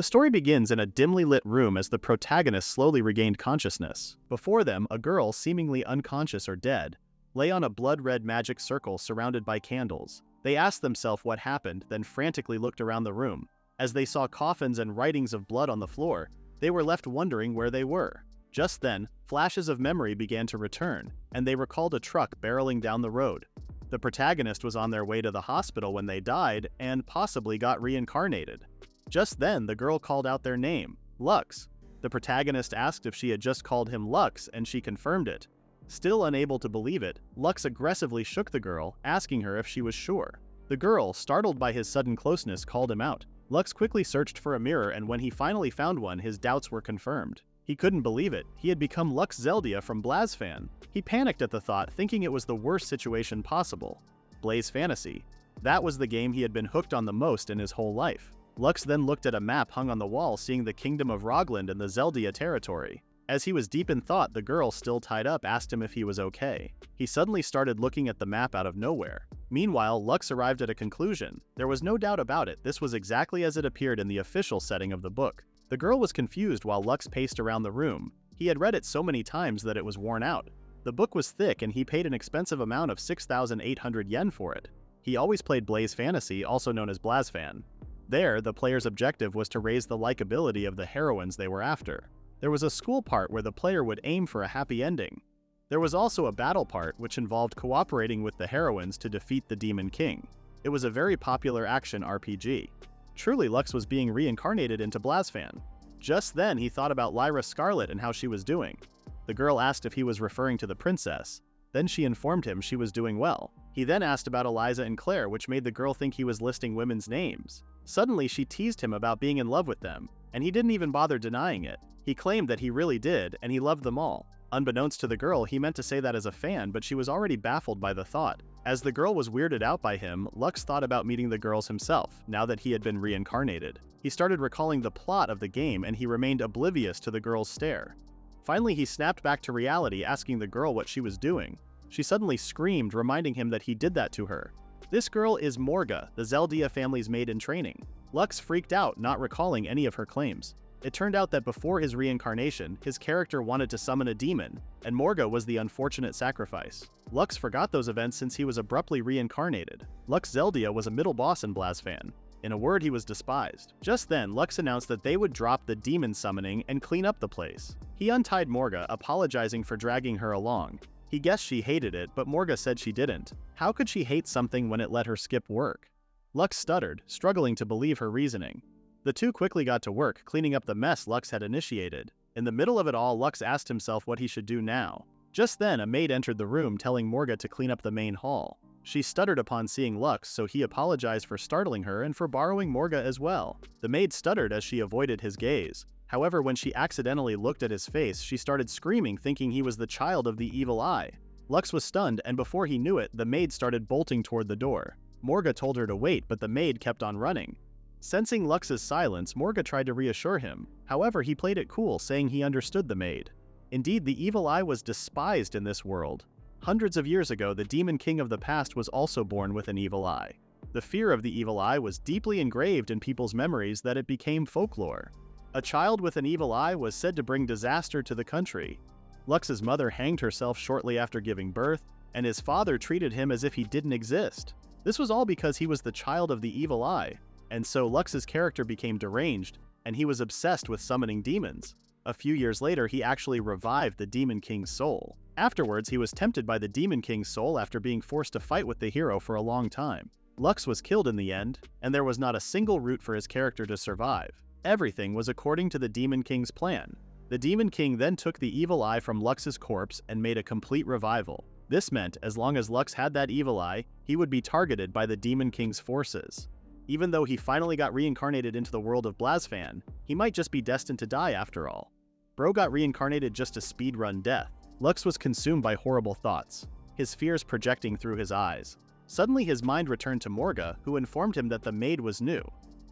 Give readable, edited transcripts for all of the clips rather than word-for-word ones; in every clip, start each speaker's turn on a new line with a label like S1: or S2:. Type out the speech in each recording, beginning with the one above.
S1: The story begins in a dimly lit room as the protagonist slowly regained consciousness. Before them, a girl, seemingly unconscious or dead, lay on a blood-red magic circle surrounded by candles. They asked themselves what happened, then frantically looked around the room. As they saw coffins and writings of blood on the floor, they were left wondering where they were. Just then, flashes of memory began to return, and they recalled a truck barreling down the road. The protagonist was on their way to the hospital when they died and possibly got reincarnated. Just then, the girl called out their name, Luxe. The protagonist asked if she had just called him Luxe, and she confirmed it. Still unable to believe it, Luxe aggressively shook the girl, asking her if she was sure. The girl, startled by his sudden closeness, called him out. Luxe quickly searched for a mirror, and when he finally found one, his doubts were confirmed. He couldn't believe it. He had become Luxe Zeldia from Blazfan. He panicked at the thought, thinking it was the worst situation possible. Blaze Fantasy. That was the game he had been hooked on the most in his whole life. Luxe then looked at a map hung on the wall, seeing the kingdom of Rogland and the Zeldia territory. As he was deep in thought, the girl, still tied up, asked him if he was okay. He suddenly started looking at the map out of nowhere. Meanwhile, Luxe arrived at a conclusion. There was no doubt about it, this was exactly as it appeared in the official setting of the book. The girl was confused while Luxe paced around the room. He had read it so many times that it was worn out. The book was thick and he paid an expensive amount of 6,800 yen for it. He always played Blaze Fantasy, also known as Blazfan. There, the player's objective was to raise the likability of the heroines they were after. There was a school part where the player would aim for a happy ending. There was also a battle part which involved cooperating with the heroines to defeat the Demon King. It was a very popular action RPG. Truly, Luxe was being reincarnated into Blazfan. Just then, he thought about Lyra Scarlet and how she was doing. The girl asked if he was referring to the princess. Then she informed him she was doing well. He then asked about Eliza and Claire, which made the girl think he was listing women's names. Suddenly, she teased him about being in love with them, and he didn't even bother denying it. He claimed that he really did, and he loved them all. Unbeknownst to the girl, he meant to say that as a fan, but she was already baffled by the thought. As the girl was weirded out by him, Luxe thought about meeting the girls himself, now that he had been reincarnated. He started recalling the plot of the game, and he remained oblivious to the girl's stare. Finally, he snapped back to reality, asking the girl what she was doing. She suddenly screamed, reminding him that he did that to her. This girl is Morga, the Zeldia family's maid in training. Luxe freaked out, not recalling any of her claims. It turned out that before his reincarnation, his character wanted to summon a demon, and Morga was the unfortunate sacrifice. Luxe forgot those events since he was abruptly reincarnated. Luxe Zeldia was a middle boss in Blazfan. In a word, he was despised. Just then, Luxe announced that they would drop the demon summoning and clean up the place. He untied Morga, apologizing for dragging her along. He guessed she hated it, but Morga said she didn't. How could she hate something when it let her skip work? Luxe stuttered, struggling to believe her reasoning. The two quickly got to work, cleaning up the mess Luxe had initiated. In the middle of it all, Luxe asked himself what he should do now. Just then, a maid entered the room, telling Morga to clean up the main hall. She stuttered upon seeing Luxe, so he apologized for startling her and for borrowing Morga as well. The maid stuttered as she avoided his gaze. However, when she accidentally looked at his face, she started screaming, thinking he was the child of the evil eye. Luxe was stunned, and before he knew it, the maid started bolting toward the door. Morga told her to wait, but the maid kept on running. Sensing Luxe's silence, Morga tried to reassure him. However, he played it cool, saying he understood the maid. Indeed, the evil eye was despised in this world. Hundreds of years ago, the Demon King of the past was also born with an evil eye. The fear of the evil eye was deeply engraved in people's memories that it became folklore. A child with an evil eye was said to bring disaster to the country. Luxe's mother hanged herself shortly after giving birth, and his father treated him as if he didn't exist. This was all because he was the child of the evil eye, and so Luxe's character became deranged, and he was obsessed with summoning demons. A few years later, he actually revived the Demon King's soul. Afterwards, he was tempted by the Demon King's soul after being forced to fight with the hero for a long time. Luxe was killed in the end, and there was not a single route for his character to survive. Everything was according to the Demon King's plan. The Demon King then took the evil eye from Luxe's corpse and made a complete revival. This meant, as long as Luxe had that evil eye, he would be targeted by the Demon King's forces. Even though he finally got reincarnated into the world of Blazfan, he might just be destined to die after all. Bro got reincarnated just to speedrun death. Luxe was consumed by horrible thoughts, his fears projecting through his eyes. Suddenly his mind returned to Morga, who informed him that the maid was new.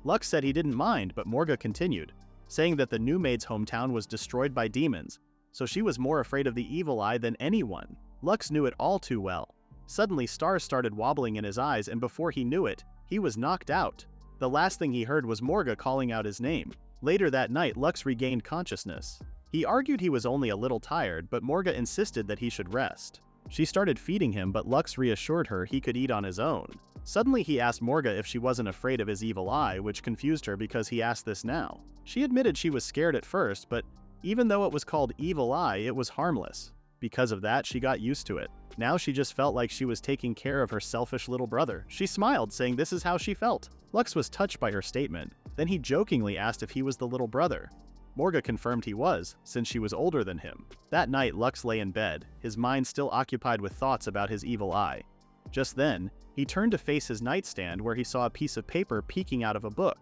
S1: Luxe said he didn't mind, but Morga continued, saying that the new maid's hometown was destroyed by demons, so she was more afraid of the evil eye than anyone. Luxe knew it all too well. Suddenly stars started wobbling in his eyes, and before he knew it, he was knocked out. The last thing he heard was Morga calling out his name. Later that night, Luxe regained consciousness. He argued he was only a little tired, but Morga insisted that he should rest. She started feeding him, but Luxe reassured her he could eat on his own. Suddenly he asked Morga if she wasn't afraid of his evil eye, which confused her because he asked this now. She admitted she was scared at first, but even though it was called evil eye, it was harmless. Because of that, she got used to it. Now she just felt like she was taking care of her selfish little brother. She smiled, saying this is how she felt. Luxe was touched by her statement. Then he jokingly asked if he was the little brother. Morga confirmed he was, since she was older than him. That night, Luxe lay in bed, his mind still occupied with thoughts about his evil eye. Just then, he turned to face his nightstand where he saw a piece of paper peeking out of a book.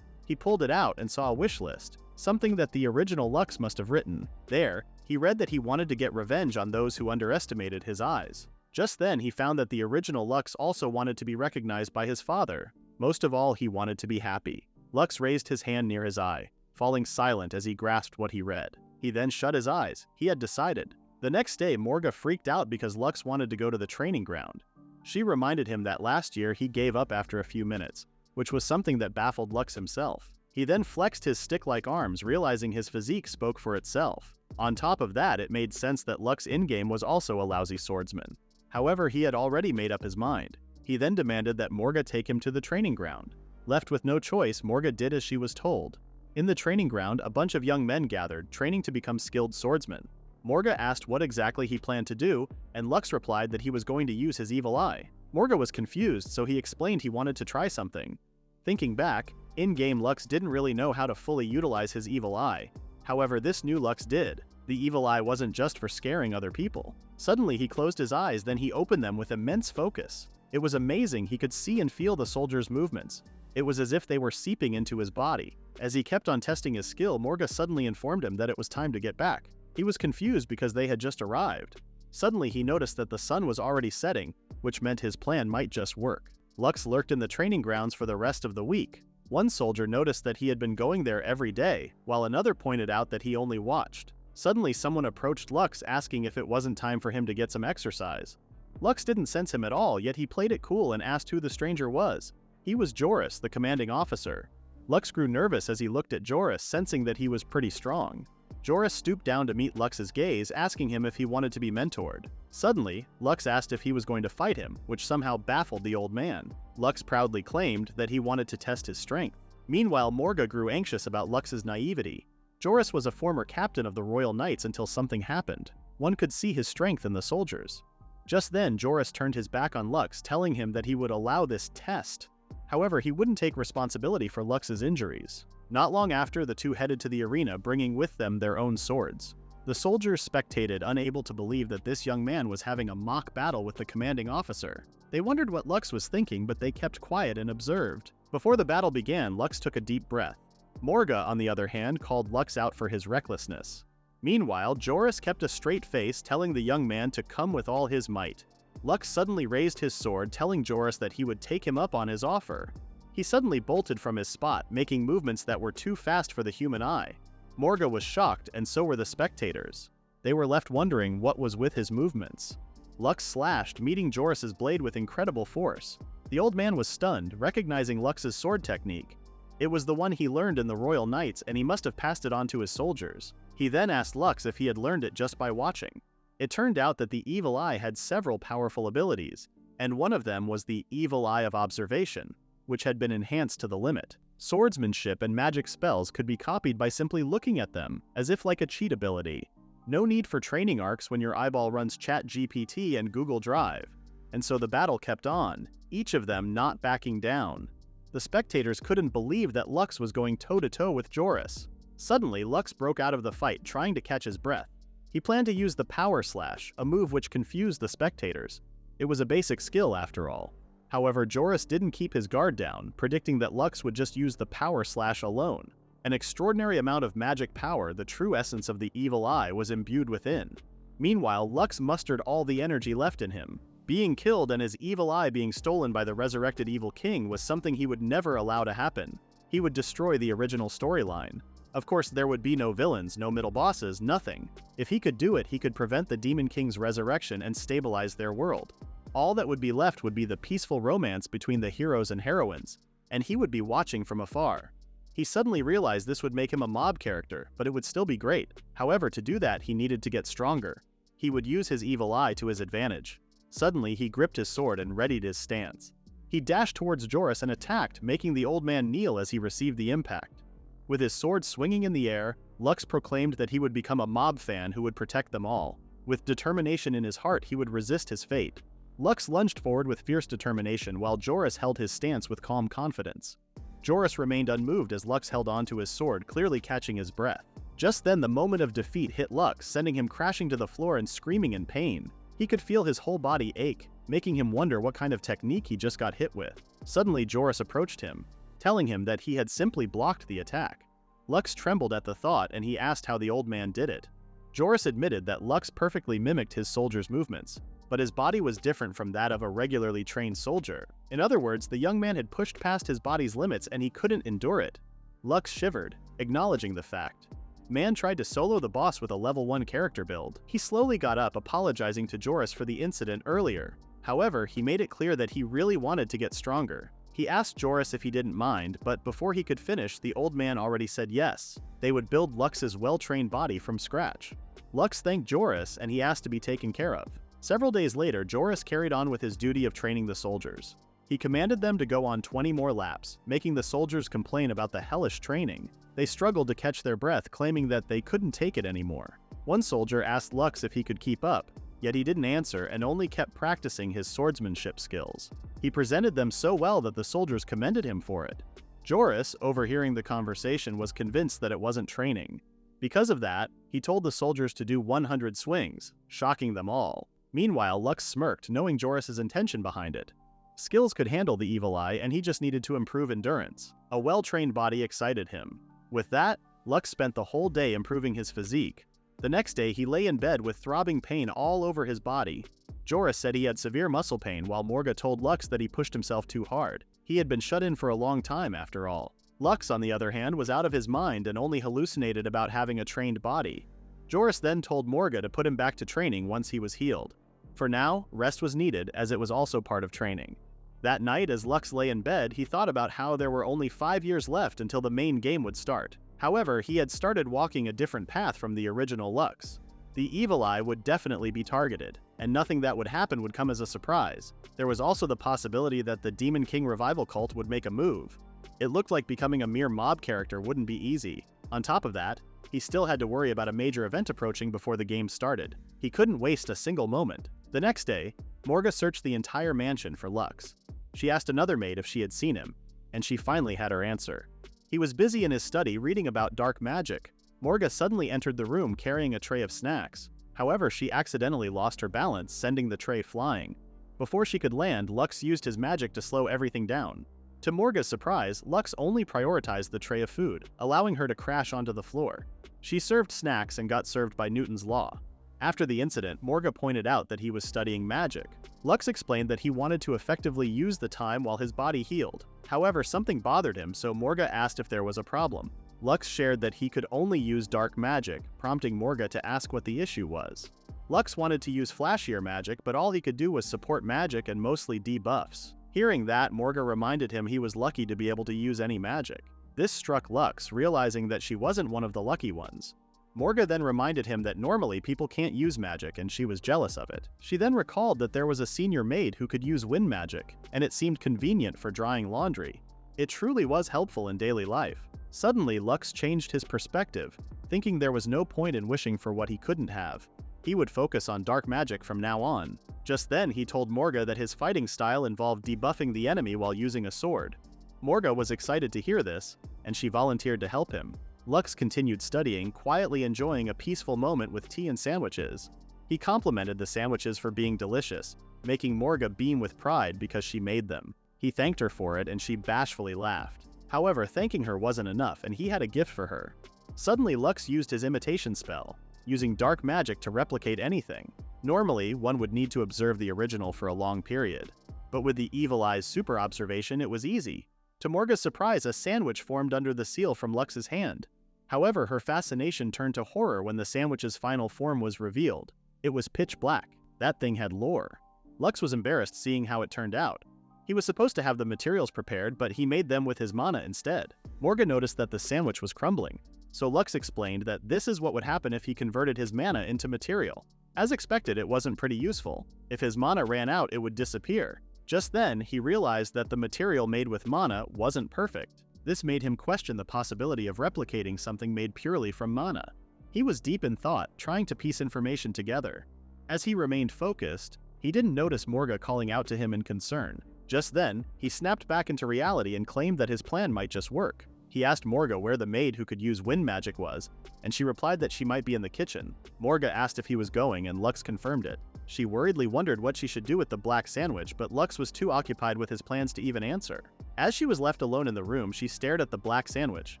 S1: He pulled it out and saw a wish list, something that the original Luxe must have written. There, he read that he wanted to get revenge on those who underestimated his eyes. Just then, he found that the original Luxe also wanted to be recognized by his father. Most of all, he wanted to be happy. Luxe raised his hand near his eye, falling silent as he grasped what he read. He then shut his eyes. He had decided. The next day, Morga freaked out because Luxe wanted to go to the training ground. She reminded him that last year he gave up after a few minutes, which was something that baffled Luxe himself. He then flexed his stick-like arms, realizing his physique spoke for itself. On top of that, it made sense that Luxe in-game was also a lousy swordsman. However, he had already made up his mind. He then demanded that Morga take him to the training ground. Left with no choice, Morga did as she was told. In the training ground, a bunch of young men gathered, training to become skilled swordsmen. Morga asked what exactly he planned to do, and Luxe replied that he was going to use his evil eye. Morga was confused, so he explained he wanted to try something. Thinking back, in-game Luxe didn't really know how to fully utilize his evil eye. However, this new Luxe did. The evil eye wasn't just for scaring other people. Suddenly, he closed his eyes, then he opened them with immense focus. It was amazing. He could see and feel the soldiers' movements. It was as if they were seeping into his body. As he kept on testing his skill, Morga suddenly informed him that it was time to get back. He was confused because they had just arrived. Suddenly, he noticed that the sun was already setting, which meant his plan might just work. Luxe lurked in the training grounds for the rest of the week. One soldier noticed that he had been going there every day, while another pointed out that he only watched. Suddenly, someone approached Luxe asking if it wasn't time for him to get some exercise. Luxe didn't sense him at all, yet he played it cool and asked who the stranger was. He was Joris, the commanding officer. Luxe grew nervous as he looked at Joris, sensing that he was pretty strong. Joris stooped down to meet Luxe's gaze, asking him if he wanted to be mentored. Suddenly, Luxe asked if he was going to fight him, which somehow baffled the old man. Luxe proudly claimed that he wanted to test his strength. Meanwhile, Morga grew anxious about Luxe's naivety. Joris was a former captain of the Royal Knights until something happened. One could see his strength in the soldiers. Just then, Joris turned his back on Luxe, telling him that he would allow this test. However, he wouldn't take responsibility for Luxe's injuries. Not long after, the two headed to the arena, bringing with them their own swords. The soldiers spectated, unable to believe that this young man was having a mock battle with the commanding officer. They wondered what Luxe was thinking, but they kept quiet and observed. Before the battle began, Luxe took a deep breath. Morga, on the other hand, called Luxe out for his recklessness. Meanwhile, Joris kept a straight face, telling the young man to come with all his might. Luxe suddenly raised his sword, telling Joris that he would take him up on his offer. He suddenly bolted from his spot, making movements that were too fast for the human eye. Morga was shocked, and so were the spectators. They were left wondering what was with his movements. Luxe slashed, meeting Joris's blade with incredible force. The old man was stunned, recognizing Luxe's sword technique. It was the one he learned in the Royal Knights, and he must have passed it on to his soldiers. He then asked Luxe if he had learned it just by watching. It turned out that the evil eye had several powerful abilities, and one of them was the evil eye of observation, which had been enhanced to the limit. Swordsmanship and magic spells could be copied by simply looking at them, as if like a cheat ability. No need for training arcs when your eyeball runs ChatGPT and Google Drive. And so the battle kept on, each of them not backing down. The spectators couldn't believe that Luxe was going toe-to-toe with Joris. Suddenly, Luxe broke out of the fight, trying to catch his breath. He planned to use the Power Slash, a move which confused the spectators. It was a basic skill after all. However, Joris didn't keep his guard down, predicting that Luxe would just use the Power Slash alone. An extraordinary amount of magic power, the true essence of the evil eye, was imbued within. Meanwhile, Luxe mustered all the energy left in him. Being killed and his evil eye being stolen by the resurrected evil king was something he would never allow to happen. He would destroy the original storyline. Of course, there would be no villains, no middle bosses, nothing. If he could do it, he could prevent the Demon King's resurrection and stabilize their world. All that would be left would be the peaceful romance between the heroes and heroines, and he would be watching from afar. He suddenly realized this would make him a mob character, but it would still be great. However, to do that, he needed to get stronger. He would use his evil eye to his advantage. Suddenly, he gripped his sword and readied his stance. He dashed towards Joris and attacked, making the old man kneel as he received the impact. With his sword swinging in the air, Luxe proclaimed that he would become a mob fan who would protect them all. With determination in his heart, he would resist his fate. Luxe lunged forward with fierce determination while Joris held his stance with calm confidence. Joris remained unmoved as Luxe held onto his sword, clearly catching his breath. Just then, the moment of defeat hit Luxe, sending him crashing to the floor and screaming in pain. He could feel his whole body ache, making him wonder what kind of technique he just got hit with. Suddenly, Joris approached him, telling him that he had simply blocked the attack. Luxe trembled at the thought and he asked how the old man did it. Joris admitted that Luxe perfectly mimicked his soldier's movements, but his body was different from that of a regularly trained soldier. In other words, the young man had pushed past his body's limits and he couldn't endure it. Luxe shivered, acknowledging the fact. Man tried to solo the boss with a level 1 character build. He slowly got up, apologizing to Joris for the incident earlier. However, he made it clear that he really wanted to get stronger. He asked Joris if he didn't mind, but before he could finish, the old man already said yes. They would build Luxe's well-trained body from scratch. Luxe thanked Joris and he asked to be taken care of. Several days later, Joris carried on with his duty of training the soldiers. He commanded them to go on 20 more laps, making the soldiers complain about the hellish training. They struggled to catch their breath, claiming that they couldn't take it anymore. One soldier asked Luxe if he could keep up, yet he didn't answer and only kept practicing his swordsmanship skills. He presented them so well that the soldiers commended him for it. Joris, overhearing the conversation, was convinced that it wasn't training. Because of that, he told the soldiers to do 100 swings, shocking them all. Meanwhile, Luxe smirked, knowing Joris's intention behind it. Skills could handle the evil eye and he just needed to improve endurance. A well-trained body excited him. With that, Luxe spent the whole day improving his physique. The next day, he lay in bed with throbbing pain all over his body. Joris said he had severe muscle pain, while Morga told Luxe that he pushed himself too hard. He had been shut in for a long time after all. Luxe, on the other hand, was out of his mind and only hallucinated about having a trained body. Joris then told Morga to put him back to training once he was healed. For now, rest was needed as it was also part of training. That night, as Luxe lay in bed, he thought about how there were only 5 years left until the main game would start. However, he had started walking a different path from the original Luxe. The evil eye would definitely be targeted, and nothing that would happen would come as a surprise. There was also the possibility that the Demon King revival cult would make a move. It looked like becoming a mere mob character wouldn't be easy. On top of that, he still had to worry about a major event approaching before the game started. He couldn't waste a single moment. The next day, Morga searched the entire mansion for Luxe. She asked another maid if she had seen him, and she finally had her answer. He was busy in his study reading about dark magic. Morga suddenly entered the room carrying a tray of snacks. However, she accidentally lost her balance, sending the tray flying. Before she could land, Luxe used his magic to slow everything down. To Morga's surprise, Luxe only prioritized the tray of food, allowing her to crash onto the floor. She served snacks and got served by Newton's law. After the incident, Morga pointed out that he was studying magic. Luxe explained that he wanted to effectively use the time while his body healed. However, something bothered him, so Morga asked if there was a problem. Luxe shared that he could only use dark magic, prompting Morga to ask what the issue was. Luxe wanted to use flashier magic, but all he could do was support magic and mostly debuffs. Hearing that, Morga reminded him he was lucky to be able to use any magic. This struck Luxe, realizing that she wasn't one of the lucky ones. Morga then reminded him that normally people can't use magic and she was jealous of it. She then recalled that there was a senior maid who could use wind magic, and it seemed convenient for drying laundry. It truly was helpful in daily life. Suddenly, Luxe changed his perspective, thinking there was no point in wishing for what he couldn't have. He would focus on dark magic from now on. Just then, he told Morga that his fighting style involved debuffing the enemy while using a sword. Morga was excited to hear this, and she volunteered to help him. Luxe continued studying, quietly enjoying a peaceful moment with tea and sandwiches. He complimented the sandwiches for being delicious, making Morga beam with pride because she made them. He thanked her for it and she bashfully laughed. However, thanking her wasn't enough and he had a gift for her. Suddenly, Luxe used his imitation spell, using dark magic to replicate anything. Normally, one would need to observe the original for a long period. But with the evil eye's super observation, it was easy. To Morga's surprise, a sandwich formed under the seal from Luxe's hand. However, her fascination turned to horror when the sandwich's final form was revealed. It was pitch black. That thing had lore. Luxe was embarrassed seeing how it turned out. He was supposed to have the materials prepared, but he made them with his mana instead. Morga noticed that the sandwich was crumbling, so Luxe explained that this is what would happen if he converted his mana into material. As expected, it wasn't pretty useful. If his mana ran out, it would disappear. Just then, he realized that the material made with mana wasn't perfect. This made him question the possibility of replicating something made purely from mana. He was deep in thought, trying to piece information together. As he remained focused, he didn't notice Morga calling out to him in concern. Just then, he snapped back into reality and claimed that his plan might just work. He asked Morga where the maid who could use wind magic was, and she replied that she might be in the kitchen. Morga asked if he was going, and Luxe confirmed it. She worriedly wondered what she should do with the black sandwich, but Luxe was too occupied with his plans to even answer. As she was left alone in the room, she stared at the black sandwich,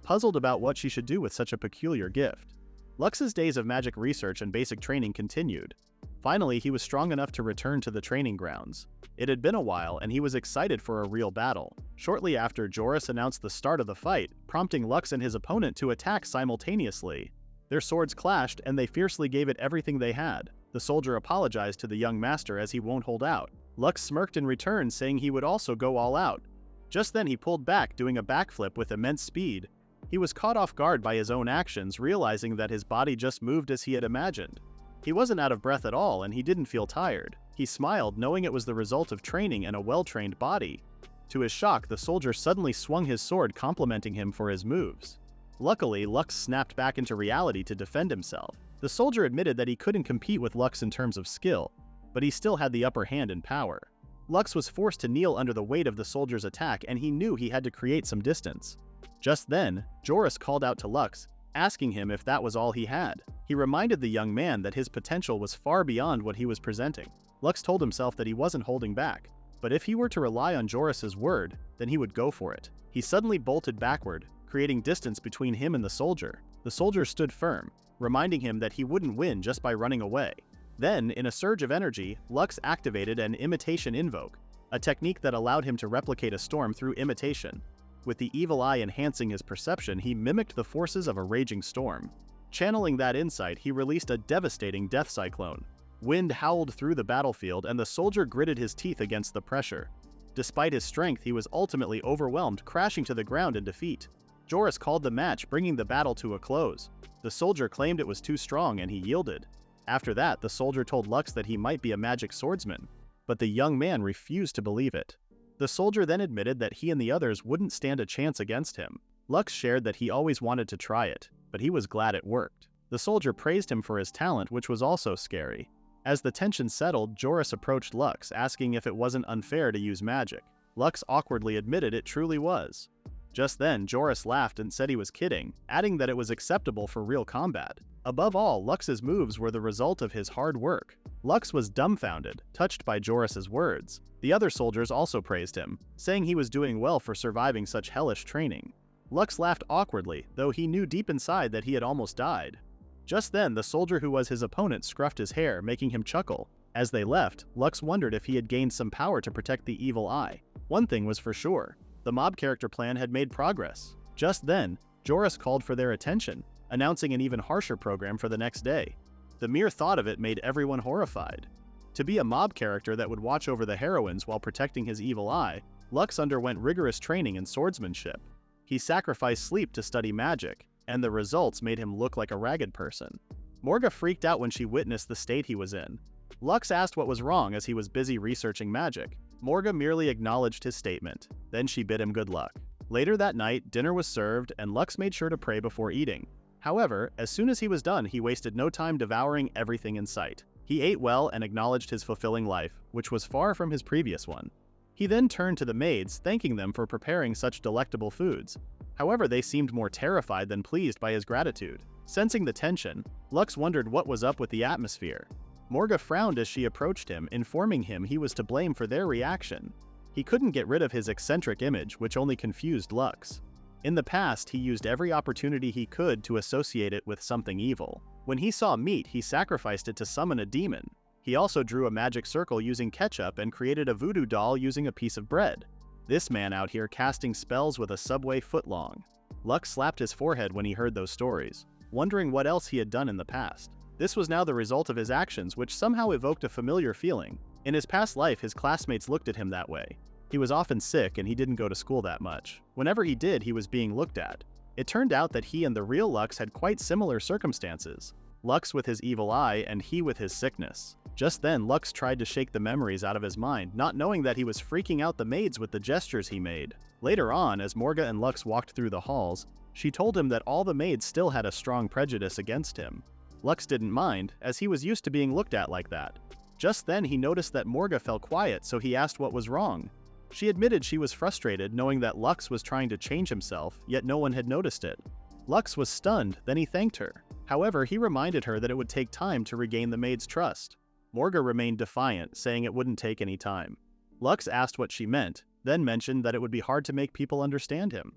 S1: puzzled about what she should do with such a peculiar gift. Luxe's days of magic research and basic training continued. Finally, he was strong enough to return to the training grounds. It had been a while, and he was excited for a real battle. Shortly after, Joris announced the start of the fight, prompting Luxe and his opponent to attack simultaneously. Their swords clashed, and they fiercely gave it everything they had. The soldier apologized to the young master as he won't hold out. Luxe smirked in return, saying he would also go all out. Just then he pulled back, doing a backflip with immense speed. He was caught off guard by his own actions, realizing that his body just moved as he had imagined. He wasn't out of breath at all, and he didn't feel tired. He smiled, knowing it was the result of training and a well-trained body. To his shock, the soldier suddenly swung his sword, complimenting him for his moves. Luckily, Luxe snapped back into reality to defend himself. The soldier admitted that he couldn't compete with Luxe in terms of skill, but he still had the upper hand in power. Luxe was forced to kneel under the weight of the soldier's attack, and he knew he had to create some distance. Just then, Joris called out to Luxe, asking him if that was all he had. He reminded the young man that his potential was far beyond what he was presenting. Luxe told himself that he wasn't holding back, but if he were to rely on Joris's word, then he would go for it. He suddenly bolted backward, creating distance between him and the soldier. The soldier stood firm, reminding him that he wouldn't win just by running away. Then, in a surge of energy, Luxe activated an imitation invoke, a technique that allowed him to replicate a storm through imitation. With the evil eye enhancing his perception, he mimicked the forces of a raging storm. Channeling that insight, he released a devastating death cyclone. Wind howled through the battlefield, and the soldier gritted his teeth against the pressure. Despite his strength, he was ultimately overwhelmed, crashing to the ground in defeat. Joris called the match, bringing the battle to a close. The soldier claimed it was too strong, and he yielded. After that, the soldier told Luxe that he might be a magic swordsman, but the young man refused to believe it. The soldier then admitted that he and the others wouldn't stand a chance against him. Luxe shared that he always wanted to try it, but he was glad it worked. The soldier praised him for his talent, which was also scary. As the tension settled, Joris approached Luxe, asking if it wasn't unfair to use magic. Luxe awkwardly admitted it truly was. Just then, Joris laughed and said he was kidding, adding that it was acceptable for real combat. Above all, Luxe's moves were the result of his hard work. Luxe was dumbfounded, touched by Joris's words. The other soldiers also praised him, saying he was doing well for surviving such hellish training. Luxe laughed awkwardly, though he knew deep inside that he had almost died. Just then, the soldier who was his opponent scruffed his hair, making him chuckle. As they left, Luxe wondered if he had gained some power to protect the evil eye. One thing was for sure, the mob character plan had made progress. Just then, Joris called for their attention, announcing an even harsher program for the next day. The mere thought of it made everyone horrified. To be a mob character that would watch over the heroines while protecting his evil eye, Luxe underwent rigorous training in swordsmanship. He sacrificed sleep to study magic, and the results made him look like a ragged person. Morga freaked out when she witnessed the state he was in. Luxe asked what was wrong as he was busy researching magic. Morga merely acknowledged his statement. Then she bid him good luck. Later that night, dinner was served, and Luxe made sure to pray before eating. However, as soon as he was done, he wasted no time devouring everything in sight. He ate well and acknowledged his fulfilling life, which was far from his previous one. He then turned to the maids, thanking them for preparing such delectable foods. However, they seemed more terrified than pleased by his gratitude. Sensing the tension, Luxe wondered what was up with the atmosphere. Morga frowned as she approached him, informing him he was to blame for their reaction. He couldn't get rid of his eccentric image, which only confused Luxe. In the past, he used every opportunity he could to associate it with something evil. When he saw meat, he sacrificed it to summon a demon. He also drew a magic circle using ketchup and created a voodoo doll using a piece of bread. This man out here casting spells with a subway foot long. Luxe slapped his forehead when he heard those stories, wondering what else he had done in the past. This was now the result of his actions, which somehow evoked a familiar feeling. In his past life, his classmates looked at him that way. He was often sick and he didn't go to school that much. Whenever he did, he was being looked at. It turned out that he and the real Luxe had quite similar circumstances. Luxe with his evil eye and he with his sickness. Just then, Luxe tried to shake the memories out of his mind, not knowing that he was freaking out the maids with the gestures he made. Later on, as Morga and Luxe walked through the halls, she told him that all the maids still had a strong prejudice against him. Luxe didn't mind, as he was used to being looked at like that. Just then, he noticed that Morga fell quiet, so he asked what was wrong. She admitted she was frustrated knowing that Luxe was trying to change himself, yet no one had noticed it. Luxe was stunned, then he thanked her. However, he reminded her that it would take time to regain the maid's trust. Morga remained defiant, saying it wouldn't take any time. Luxe asked what she meant, then mentioned that it would be hard to make people understand him.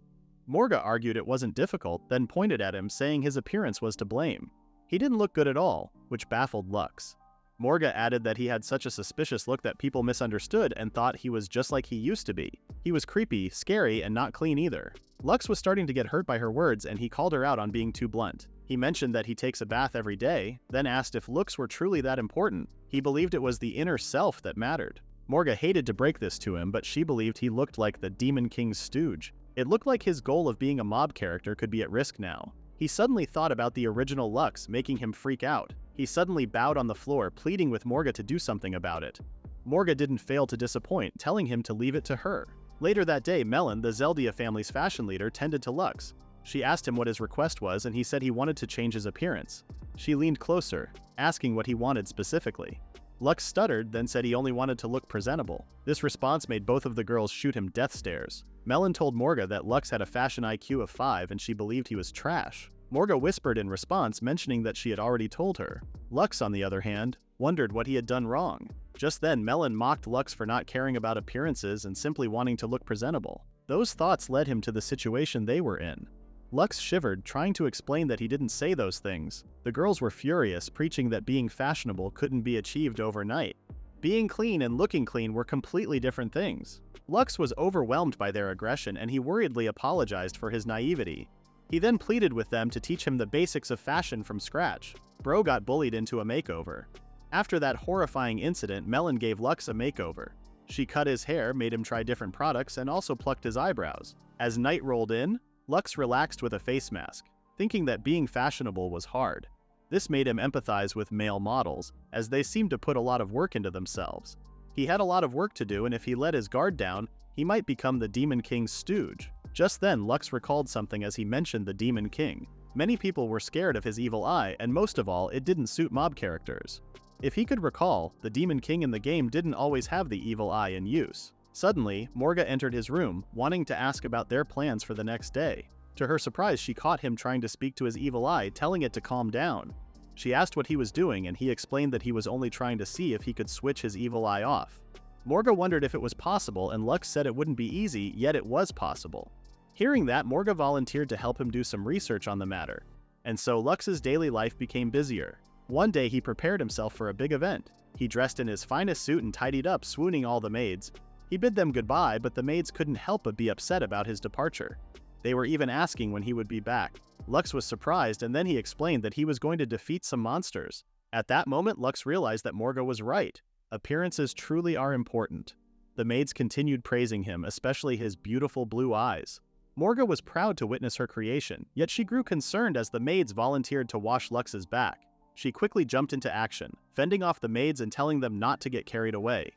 S1: Morga argued it wasn't difficult, then pointed at him, saying his appearance was to blame. He didn't look good at all, which baffled Luxe. Morga added that he had such a suspicious look that people misunderstood and thought he was just like he used to be. He was creepy, scary, and not clean either. Luxe was starting to get hurt by her words and he called her out on being too blunt. He mentioned that he takes a bath every day, then asked if looks were truly that important. He believed it was the inner self that mattered. Morga hated to break this to him, but she believed he looked like the Demon King's stooge. It looked like his goal of being a mob character could be at risk now. He suddenly thought about the original Luxe, making him freak out. He suddenly bowed on the floor, pleading with Morga to do something about it. Morga didn't fail to disappoint, telling him to leave it to her. Later that day, Melon, the Zeldia family's fashion leader, tended to Luxe. She asked him what his request was and he said he wanted to change his appearance. She leaned closer, asking what he wanted specifically. Luxe stuttered, then said he only wanted to look presentable. This response made both of the girls shoot him death stares. Melon told Morga that Luxe had a fashion IQ of 5 and she believed he was trash. Morga whispered in response, mentioning that she had already told her. Luxe, on the other hand, wondered what he had done wrong. Just then, Melon mocked Luxe for not caring about appearances and simply wanting to look presentable. Those thoughts led him to the situation they were in. Luxe shivered, trying to explain that he didn't say those things. The girls were furious, preaching that being fashionable couldn't be achieved overnight. Being clean and looking clean were completely different things. Luxe was overwhelmed by their aggression and he worriedly apologized for his naivety. He then pleaded with them to teach him the basics of fashion from scratch. Bro got bullied into a makeover. After that horrifying incident, Melon gave Luxe a makeover. She cut his hair, made him try different products, and also plucked his eyebrows. As night rolled in, Luxe relaxed with a face mask, thinking that being fashionable was hard. This made him empathize with male models, as they seemed to put a lot of work into themselves. He had a lot of work to do, and if he let his guard down, he might become the Demon King's stooge. Just then, Luxe recalled something as he mentioned the Demon King. Many people were scared of his evil eye, and most of all, it didn't suit mob characters. If he could recall, the Demon King in the game didn't always have the evil eye in use. Suddenly, Morga entered his room, wanting to ask about their plans for the next day. To her surprise, she caught him trying to speak to his evil eye, telling it to calm down. She asked what he was doing, and he explained that he was only trying to see if he could switch his evil eye off. Morga wondered if it was possible, and Luxe said it wouldn't be easy, yet it was possible. Hearing that, Morga volunteered to help him do some research on the matter. And so Luxe's daily life became busier. One day he prepared himself for a big event. He dressed in his finest suit and tidied up, swooning all the maids. He bid them goodbye, but the maids couldn't help but be upset about his departure. They were even asking when he would be back. Luxe was surprised, and then he explained that he was going to defeat some monsters. At that moment, Luxe realized that Morga was right. Appearances truly are important. The maids continued praising him, especially his beautiful blue eyes. Morga was proud to witness her creation, yet she grew concerned as the maids volunteered to wash Luxe's back. She quickly jumped into action, fending off the maids and telling them not to get carried away.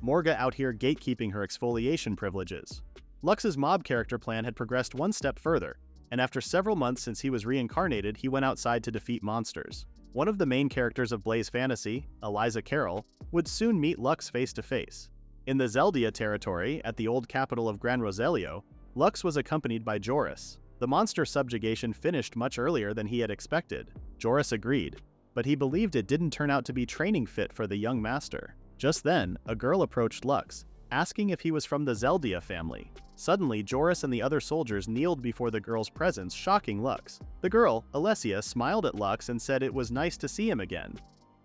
S1: Morga out here gatekeeping her exfoliation privileges. Luxe's mob character plan had progressed one step further, and after several months since he was reincarnated, he went outside to defeat monsters. One of the main characters of Blaze Fantasy, Eliza Carroll, would soon meet Luxe face to face. In the Zeldia territory, at the old capital of Gran Roselio, Luxe was accompanied by Joris. The monster subjugation finished much earlier than he had expected. Joris agreed, but he believed it didn't turn out to be training fit for the young master. Just then, a girl approached Luxe, asking if he was from the Zeldia family. Suddenly, Joris and the other soldiers kneeled before the girl's presence, shocking Luxe. The girl, Alessia, smiled at Luxe and said it was nice to see him again.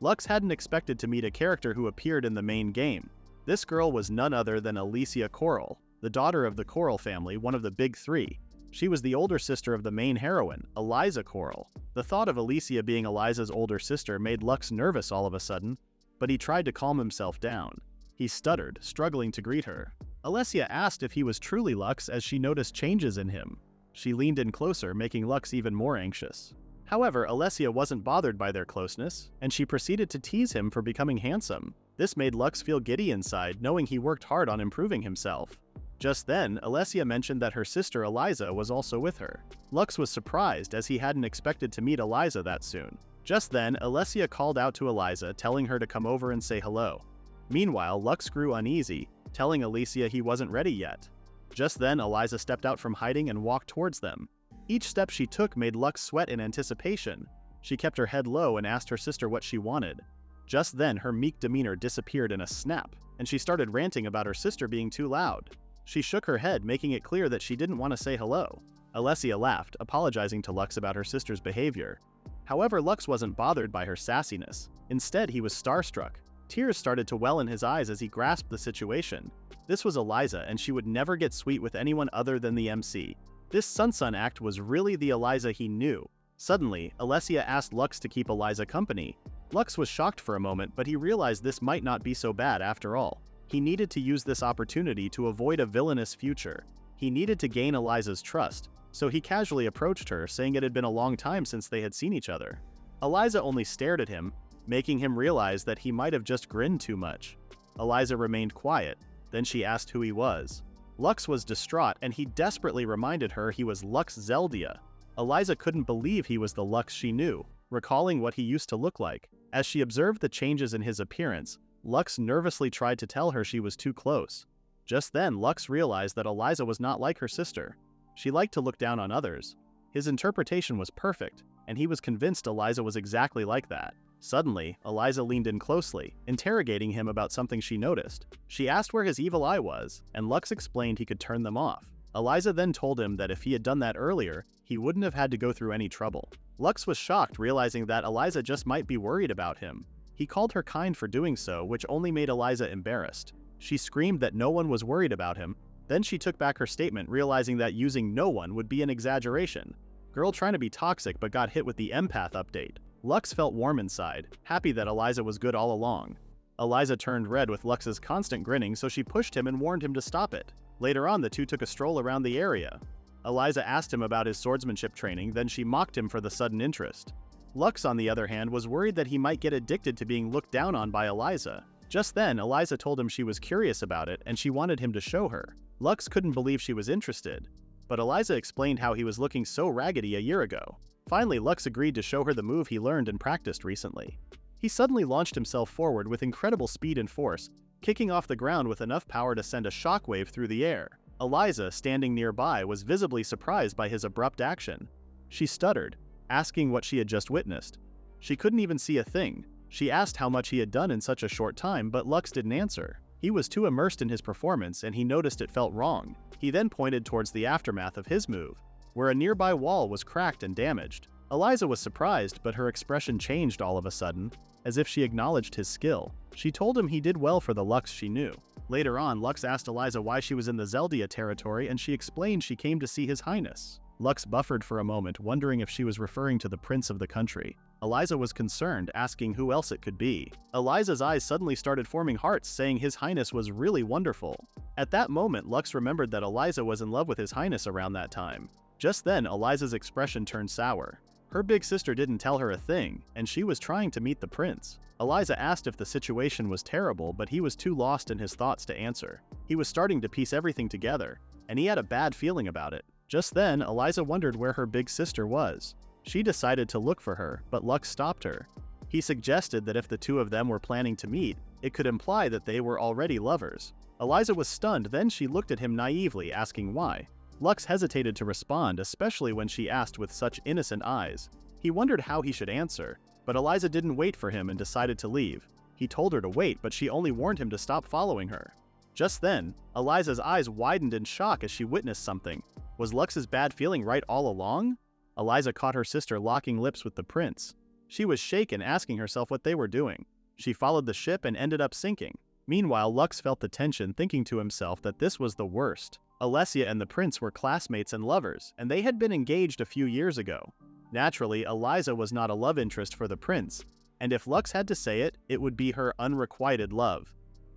S1: Luxe hadn't expected to meet a character who appeared in the main game. This girl was none other than Alicia Coral, the daughter of the Coral family, one of the big three. She was the older sister of the main heroine, Eliza Coral. The thought of Alicia being Eliza's older sister made Luxe nervous all of a sudden, but he tried to calm himself down. He stuttered, struggling to greet her. Alessia asked if he was truly Luxe as she noticed changes in him. She leaned in closer, making Luxe even more anxious. However, Alessia wasn't bothered by their closeness, and she proceeded to tease him for becoming handsome. This made Luxe feel giddy inside, knowing he worked hard on improving himself. Just then, Alessia mentioned that her sister Eliza was also with her. Luxe was surprised as he hadn't expected to meet Eliza that soon. Just then, Alessia called out to Eliza, telling her to come over and say hello. Meanwhile, Luxe grew uneasy, telling Alessia he wasn't ready yet. Just then, Eliza stepped out from hiding and walked towards them. Each step she took made Luxe sweat in anticipation. She kept her head low and asked her sister what she wanted. Just then, her meek demeanor disappeared in a snap, and she started ranting about her sister being too loud. She shook her head, making it clear that she didn't want to say hello. Alessia laughed, apologizing to Luxe about her sister's behavior. However, Luxe wasn't bothered by her sassiness. Instead, he was starstruck. Tears started to well in his eyes as he grasped the situation. This was Eliza, and she would never get sweet with anyone other than the MC. This Sun act was really the Eliza he knew. Suddenly, Alessia asked Luxe to keep Eliza company. Luxe was shocked for a moment, but he realized this might not be so bad after all. He needed to use this opportunity to avoid a villainous future. He needed to gain Eliza's trust, so he casually approached her, saying it had been a long time since they had seen each other. Eliza only stared at him, making him realize that he might have just grinned too much. Eliza remained quiet, then she asked who he was. Luxe was distraught, and he desperately reminded her he was Luxe Zeldia. Eliza couldn't believe he was the Luxe she knew, recalling what he used to look like. As she observed the changes in his appearance, Luxe nervously tried to tell her she was too close. Just then, Luxe realized that Eliza was not like her sister. She liked to look down on others. His interpretation was perfect, and he was convinced Eliza was exactly like that. Suddenly, Eliza leaned in closely, interrogating him about something she noticed. She asked where his evil eye was, and Luxe explained he could turn them off. Eliza then told him that if he had done that earlier, he wouldn't have had to go through any trouble. Luxe was shocked, realizing that Eliza just might be worried about him. He called her kind for doing so, which only made Eliza embarrassed. She screamed that no one was worried about him. Then she took back her statement, realizing that using no one would be an exaggeration. Girl trying to be toxic but got hit with the empath update. Luxe felt warm inside, happy that Eliza was good all along. Eliza turned red with Luxe's constant grinning, so she pushed him and warned him to stop it. Later on, the two took a stroll around the area. Eliza asked him about his swordsmanship training, then she mocked him for the sudden interest. Luxe, on the other hand, was worried that he might get addicted to being looked down on by Eliza. Just then, Eliza told him she was curious about it and she wanted him to show her. Luxe couldn't believe she was interested, but Eliza explained how he was looking so raggedy a year ago. Finally, Luxe agreed to show her the move he learned and practiced recently. He suddenly launched himself forward with incredible speed and force, kicking off the ground with enough power to send a shockwave through the air. Eliza, standing nearby, was visibly surprised by his abrupt action. She stuttered, asking what she had just witnessed. She couldn't even see a thing. She asked how much he had done in such a short time, but Luxe didn't answer. He was too immersed in his performance, and he noticed it felt wrong. He then pointed towards the aftermath of his move, where a nearby wall was cracked and damaged. Eliza was surprised, but her expression changed all of a sudden, as if she acknowledged his skill. She told him he did well for the Luxe she knew. Later on, Luxe asked Eliza why she was in the Zeldia territory, and she explained she came to see His Highness. Luxe buffered for a moment, wondering if she was referring to the prince of the country. Eliza was concerned, asking who else it could be. Eliza's eyes suddenly started forming hearts, saying His Highness was really wonderful. At that moment, Luxe remembered that Eliza was in love with His Highness around that time. Just then, Eliza's expression turned sour. Her big sister didn't tell her a thing, and she was trying to meet the prince. Eliza asked if the situation was terrible, but he was too lost in his thoughts to answer. He was starting to piece everything together, and he had a bad feeling about it. Just then, Eliza wondered where her big sister was. She decided to look for her, but Luxe stopped her. He suggested that if the two of them were planning to meet, it could imply that they were already lovers. Eliza was stunned, then she looked at him naively, asking why. Luxe hesitated to respond, especially when she asked with such innocent eyes. He wondered how he should answer, but Eliza didn't wait for him and decided to leave. He told her to wait, but she only warned him to stop following her. Just then, Eliza's eyes widened in shock as she witnessed something. Was Luxe's bad feeling right all along? Eliza caught her sister locking lips with the prince. She was shaken, asking herself what they were doing. She followed the ship and ended up sinking. Meanwhile, Luxe felt the tension, thinking to himself that this was the worst. Alessia and the prince were classmates and lovers, and they had been engaged a few years ago. Naturally, Eliza was not a love interest for the prince, and if Luxe had to say it, it would be her unrequited love.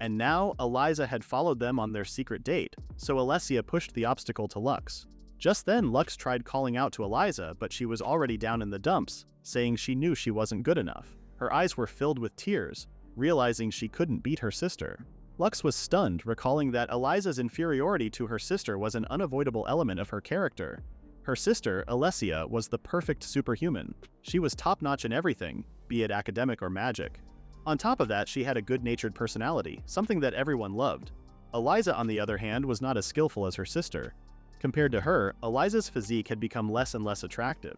S1: And now, Eliza had followed them on their secret date, so Alessia pushed the obstacle to Luxe. Just then, Luxe tried calling out to Eliza, but she was already down in the dumps, saying she knew she wasn't good enough. Her eyes were filled with tears, realizing she couldn't beat her sister. Luxe was stunned, recalling that Eliza's inferiority to her sister was an unavoidable element of her character. Her sister, Alessia, was the perfect superhuman. She was top-notch in everything, be it academic or magic. On top of that, she had a good-natured personality, something that everyone loved. Eliza, on the other hand, was not as skillful as her sister. Compared to her, Eliza's physique had become less and less attractive.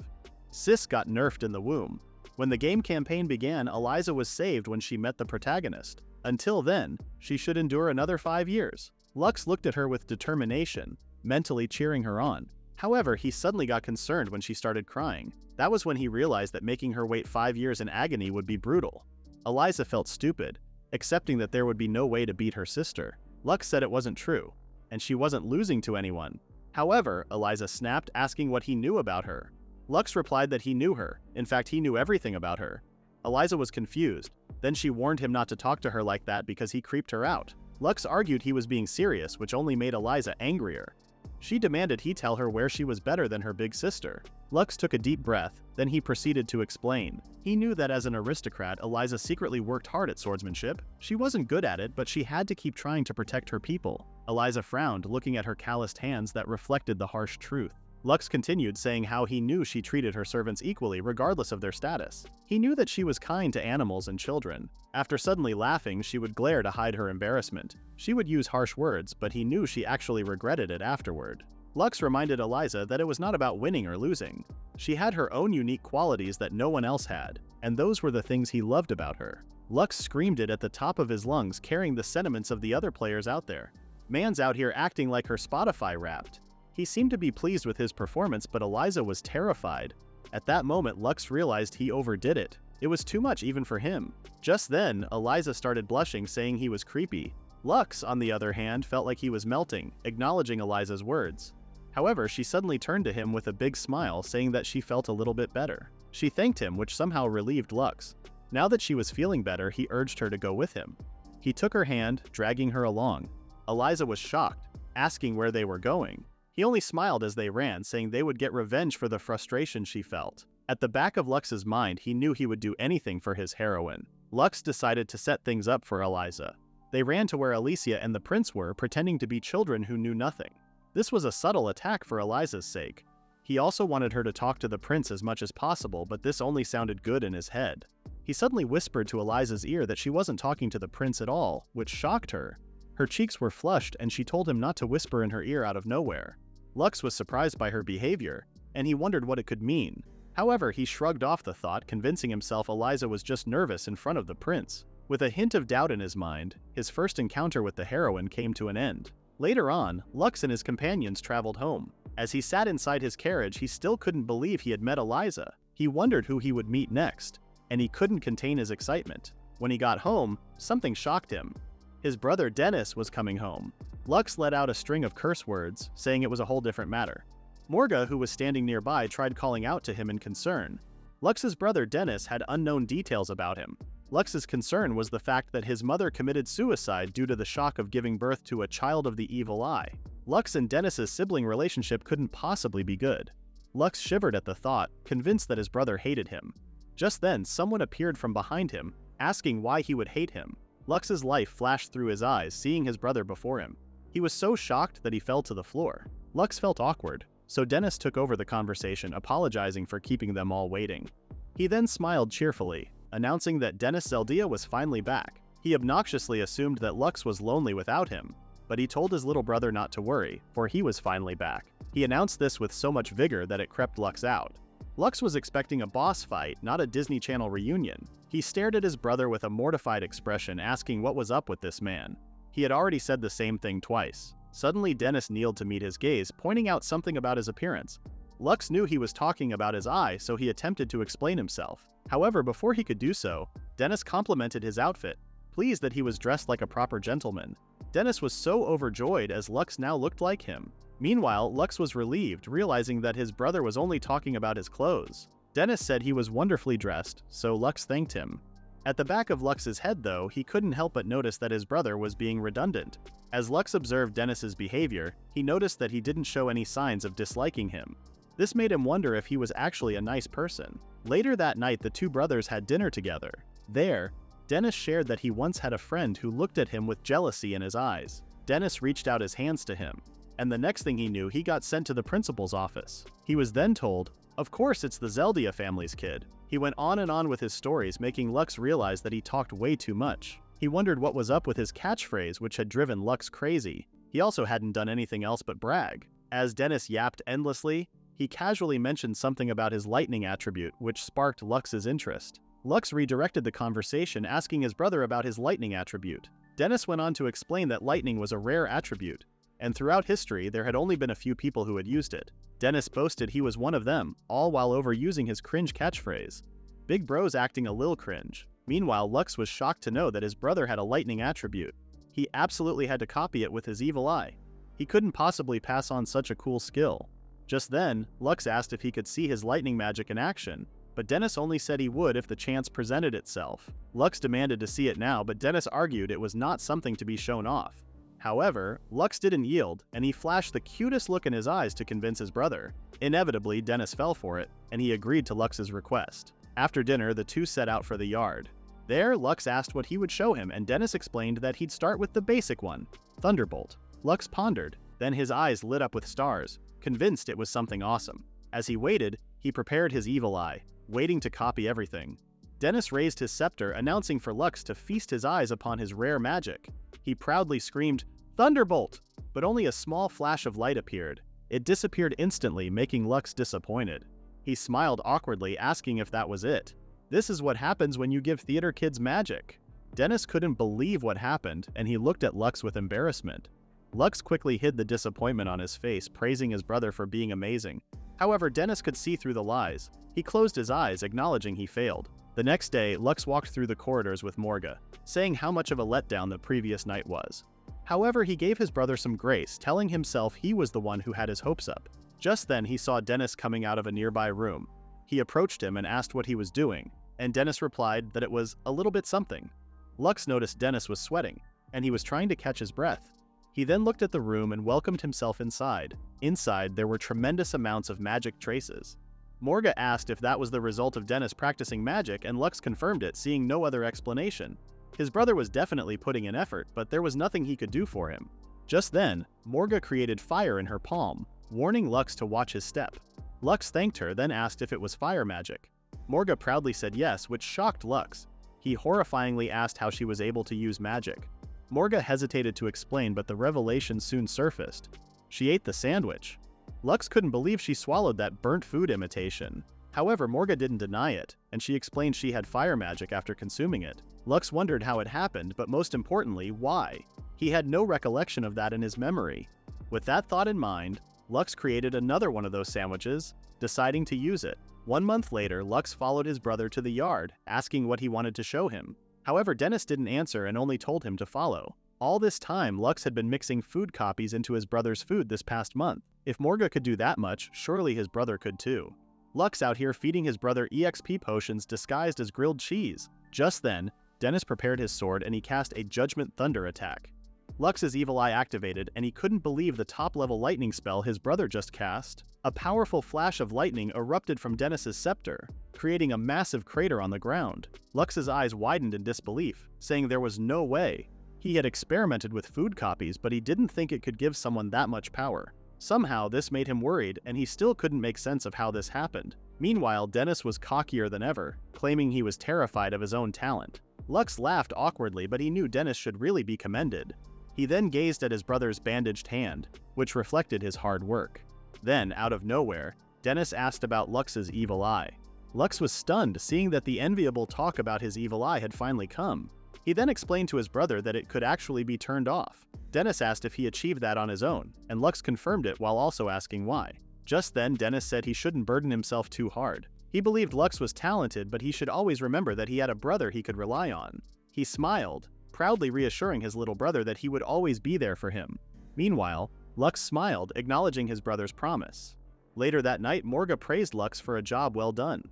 S1: Sis got nerfed in the womb. When the game campaign began, Eliza was saved when she met the protagonist. Until then, she should endure another 5 years. Luxe looked at her with determination, mentally cheering her on. However, he suddenly got concerned when she started crying. That was when he realized that making her wait 5 years in agony would be brutal. Eliza felt stupid, accepting that there would be no way to beat her sister. Luxe said it wasn't true, and she wasn't losing to anyone. However, Eliza snapped, asking what he knew about her. Luxe replied that he knew her. In fact, he knew everything about her. Eliza was confused. Then she warned him not to talk to her like that because he creeped her out. Luxe argued he was being serious, which only made Eliza angrier. She demanded he tell her where she was better than her big sister. Luxe took a deep breath, then he proceeded to explain. He knew that as an aristocrat, Eliza secretly worked hard at swordsmanship. She wasn't good at it, but she had to keep trying to protect her people. Eliza frowned, looking at her calloused hands that reflected the harsh truth. Luxe continued, saying how he knew she treated her servants equally regardless of their status. He knew that she was kind to animals and children. After suddenly laughing, she would glare to hide her embarrassment. She would use harsh words, but he knew she actually regretted it afterward. Luxe reminded Eliza that it was not about winning or losing. She had her own unique qualities that no one else had, and those were the things he loved about her. Luxe screamed it at the top of his lungs, carrying the sentiments of the other players out there. Man's out here acting like her Spotify Wrapped. He seemed to be pleased with his performance, but Eliza was terrified. At that moment, Luxe realized he overdid it. It was too much even for him. Just then, Eliza started blushing, saying he was creepy. Luxe, on the other hand, felt like he was melting, acknowledging Eliza's words. However, she suddenly turned to him with a big smile, saying that she felt a little bit better. She thanked him, which somehow relieved Luxe. Now that she was feeling better, he urged her to go with him. He took her hand, dragging her along. Eliza was shocked, asking where they were going. He only smiled as they ran, saying they would get revenge for the frustration she felt. At the back of Luxe's mind, he knew he would do anything for his heroine. Luxe decided to set things up for Eliza. They ran to where Alicia and the prince were, pretending to be children who knew nothing. This was a subtle attack for Eliza's sake. He also wanted her to talk to the prince as much as possible, but this only sounded good in his head. He suddenly whispered to Eliza's ear that she wasn't talking to the prince at all, which shocked her. Her cheeks were flushed, and she told him not to whisper in her ear out of nowhere. Luxe was surprised by her behavior, and he wondered what it could mean. However, he shrugged off the thought, convincing himself Eliza was just nervous in front of the prince. With a hint of doubt in his mind, his first encounter with the heroine came to an end. Later on, Luxe and his companions traveled home. As he sat inside his carriage, he still couldn't believe he had met Eliza. He wondered who he would meet next, and he couldn't contain his excitement. When he got home, something shocked him. His brother Dennis was coming home. Luxe let out a string of curse words, saying it was a whole different matter. Morga, who was standing nearby, tried calling out to him in concern. Luxe's brother Dennis had unknown details about him. Luxe's concern was the fact that his mother committed suicide due to the shock of giving birth to a child of the evil eye. Luxe and Dennis's sibling relationship couldn't possibly be good. Luxe shivered at the thought, convinced that his brother hated him. Just then, someone appeared from behind him, asking why he would hate him. Luxe's life flashed through his eyes, seeing his brother before him. He was so shocked that he fell to the floor. Luxe felt awkward, so Dennis took over the conversation, apologizing for keeping them all waiting. He then smiled cheerfully, announcing that Dennis Zeldia was finally back. He obnoxiously assumed that Luxe was lonely without him, but he told his little brother not to worry, for he was finally back. He announced this with so much vigor that it crept Luxe out. Luxe was expecting a boss fight, not a Disney Channel reunion. He stared at his brother with a mortified expression, asking what was up with this man. He had already said the same thing twice. Suddenly, Dennis kneeled to meet his gaze, pointing out something about his appearance. Luxe knew he was talking about his eye, so he attempted to explain himself. However, before he could do so, Dennis complimented his outfit, pleased that he was dressed like a proper gentleman. Dennis was so overjoyed as Luxe now looked like him. Meanwhile, Luxe was relieved, realizing that his brother was only talking about his clothes. Dennis said he was wonderfully dressed, so Luxe thanked him. At the back of Luxe's head though, he couldn't help but notice that his brother was being redundant. As Luxe observed Dennis's behavior, he noticed that he didn't show any signs of disliking him. This made him wonder if he was actually a nice person. Later that night, the two brothers had dinner together. There, Dennis shared that he once had a friend who looked at him with jealousy in his eyes. Dennis reached out his hands to him, and the next thing he knew, he got sent to the principal's office. He was then told, "Of course it's the Zeldia family's kid." He went on and on with his stories, making Luxe realize that he talked way too much. He wondered what was up with his catchphrase, which had driven Luxe crazy. He also hadn't done anything else but brag. As Dennis yapped endlessly, he casually mentioned something about his lightning attribute, which sparked Luxe's interest. Luxe redirected the conversation, asking his brother about his lightning attribute. Dennis went on to explain that lightning was a rare attribute, and throughout history there had only been a few people who had used it. Dennis boasted he was one of them, all while overusing his cringe catchphrase. Big Bro's acting a lil cringe. Meanwhile, Luxe was shocked to know that his brother had a lightning attribute. He absolutely had to copy it with his evil eye. He couldn't possibly pass on such a cool skill. Just then, Luxe asked if he could see his lightning magic in action, but Dennis only said he would if the chance presented itself. Luxe demanded to see it now, but Dennis argued it was not something to be shown off. However, Luxe didn't yield, and he flashed the cutest look in his eyes to convince his brother. Inevitably, Dennis fell for it, and he agreed to Luxe's request. After dinner, the two set out for the yard. There, Luxe asked what he would show him, and Dennis explained that he'd start with the basic one, Thunderbolt. Luxe pondered, then his eyes lit up with stars, convinced it was something awesome. As he waited, he prepared his evil eye, waiting to copy everything. Dennis raised his scepter, announcing for Luxe to feast his eyes upon his rare magic. He proudly screamed, "Thunderbolt!" But only a small flash of light appeared. It disappeared instantly, making Luxe disappointed. He smiled awkwardly, asking if that was it. This is what happens when you give theater kids magic. Dennis couldn't believe what happened, and he looked at Luxe with embarrassment. Luxe quickly hid the disappointment on his face, praising his brother for being amazing. However, Dennis could see through the lies. He closed his eyes, acknowledging he failed. The next day, Luxe walked through the corridors with Morga, saying how much of a letdown the previous night was. However, he gave his brother some grace, telling himself he was the one who had his hopes up. Just then, he saw Dennis coming out of a nearby room. He approached him and asked what he was doing, and Dennis replied that it was a little bit something. Luxe noticed Dennis was sweating, and he was trying to catch his breath. He then looked at the room and welcomed himself inside. Inside, there were tremendous amounts of magic traces. Morga asked if that was the result of Dennis practicing magic, and Luxe confirmed it, seeing no other explanation. His brother was definitely putting in effort, but there was nothing he could do for him. Just then, Morga created fire in her palm, warning Luxe to watch his step. Luxe thanked her, then asked if it was fire magic. Morga proudly said yes, which shocked Luxe. He horrifyingly asked how she was able to use magic. Morga hesitated to explain, but the revelation soon surfaced. She ate the sandwich. Luxe couldn't believe she swallowed that burnt food imitation. However, Morga didn't deny it, and she explained she had fire magic after consuming it. Luxe wondered how it happened, but most importantly, why. He had no recollection of that in his memory. With that thought in mind, Luxe created another one of those sandwiches, deciding to use it. 1 month later, Luxe followed his brother to the yard, asking what he wanted to show him. However, Dennis didn't answer and only told him to follow. All this time, Luxe had been mixing food copies into his brother's food this past month. If Morga could do that much, surely his brother could too. Luxe out here feeding his brother EXP potions disguised as grilled cheese. Just then, Dennis prepared his sword and he cast a Judgment Thunder attack. Luxe's evil eye activated, and he couldn't believe the top-level lightning spell his brother just cast. A powerful flash of lightning erupted from Dennis's scepter, creating a massive crater on the ground. Luxe's eyes widened in disbelief, saying there was no way. He had experimented with food copies, but he didn't think it could give someone that much power. Somehow, this made him worried, and he still couldn't make sense of how this happened. Meanwhile, Dennis was cockier than ever, claiming he was terrified of his own talent. Luxe laughed awkwardly, but he knew Dennis should really be commended. He then gazed at his brother's bandaged hand, which reflected his hard work. Then, out of nowhere, Dennis asked about Luxe's evil eye. Luxe was stunned, seeing that the enviable talk about his evil eye had finally come. He then explained to his brother that it could actually be turned off. Dennis asked if he achieved that on his own, and Luxe confirmed it while also asking why. Just then, Dennis said he shouldn't burden himself too hard. He believed Luxe was talented, but he should always remember that he had a brother he could rely on. He smiled, proudly reassuring his little brother that he would always be there for him. Meanwhile, Luxe smiled, acknowledging his brother's promise. Later that night, Morga praised Luxe for a job well done.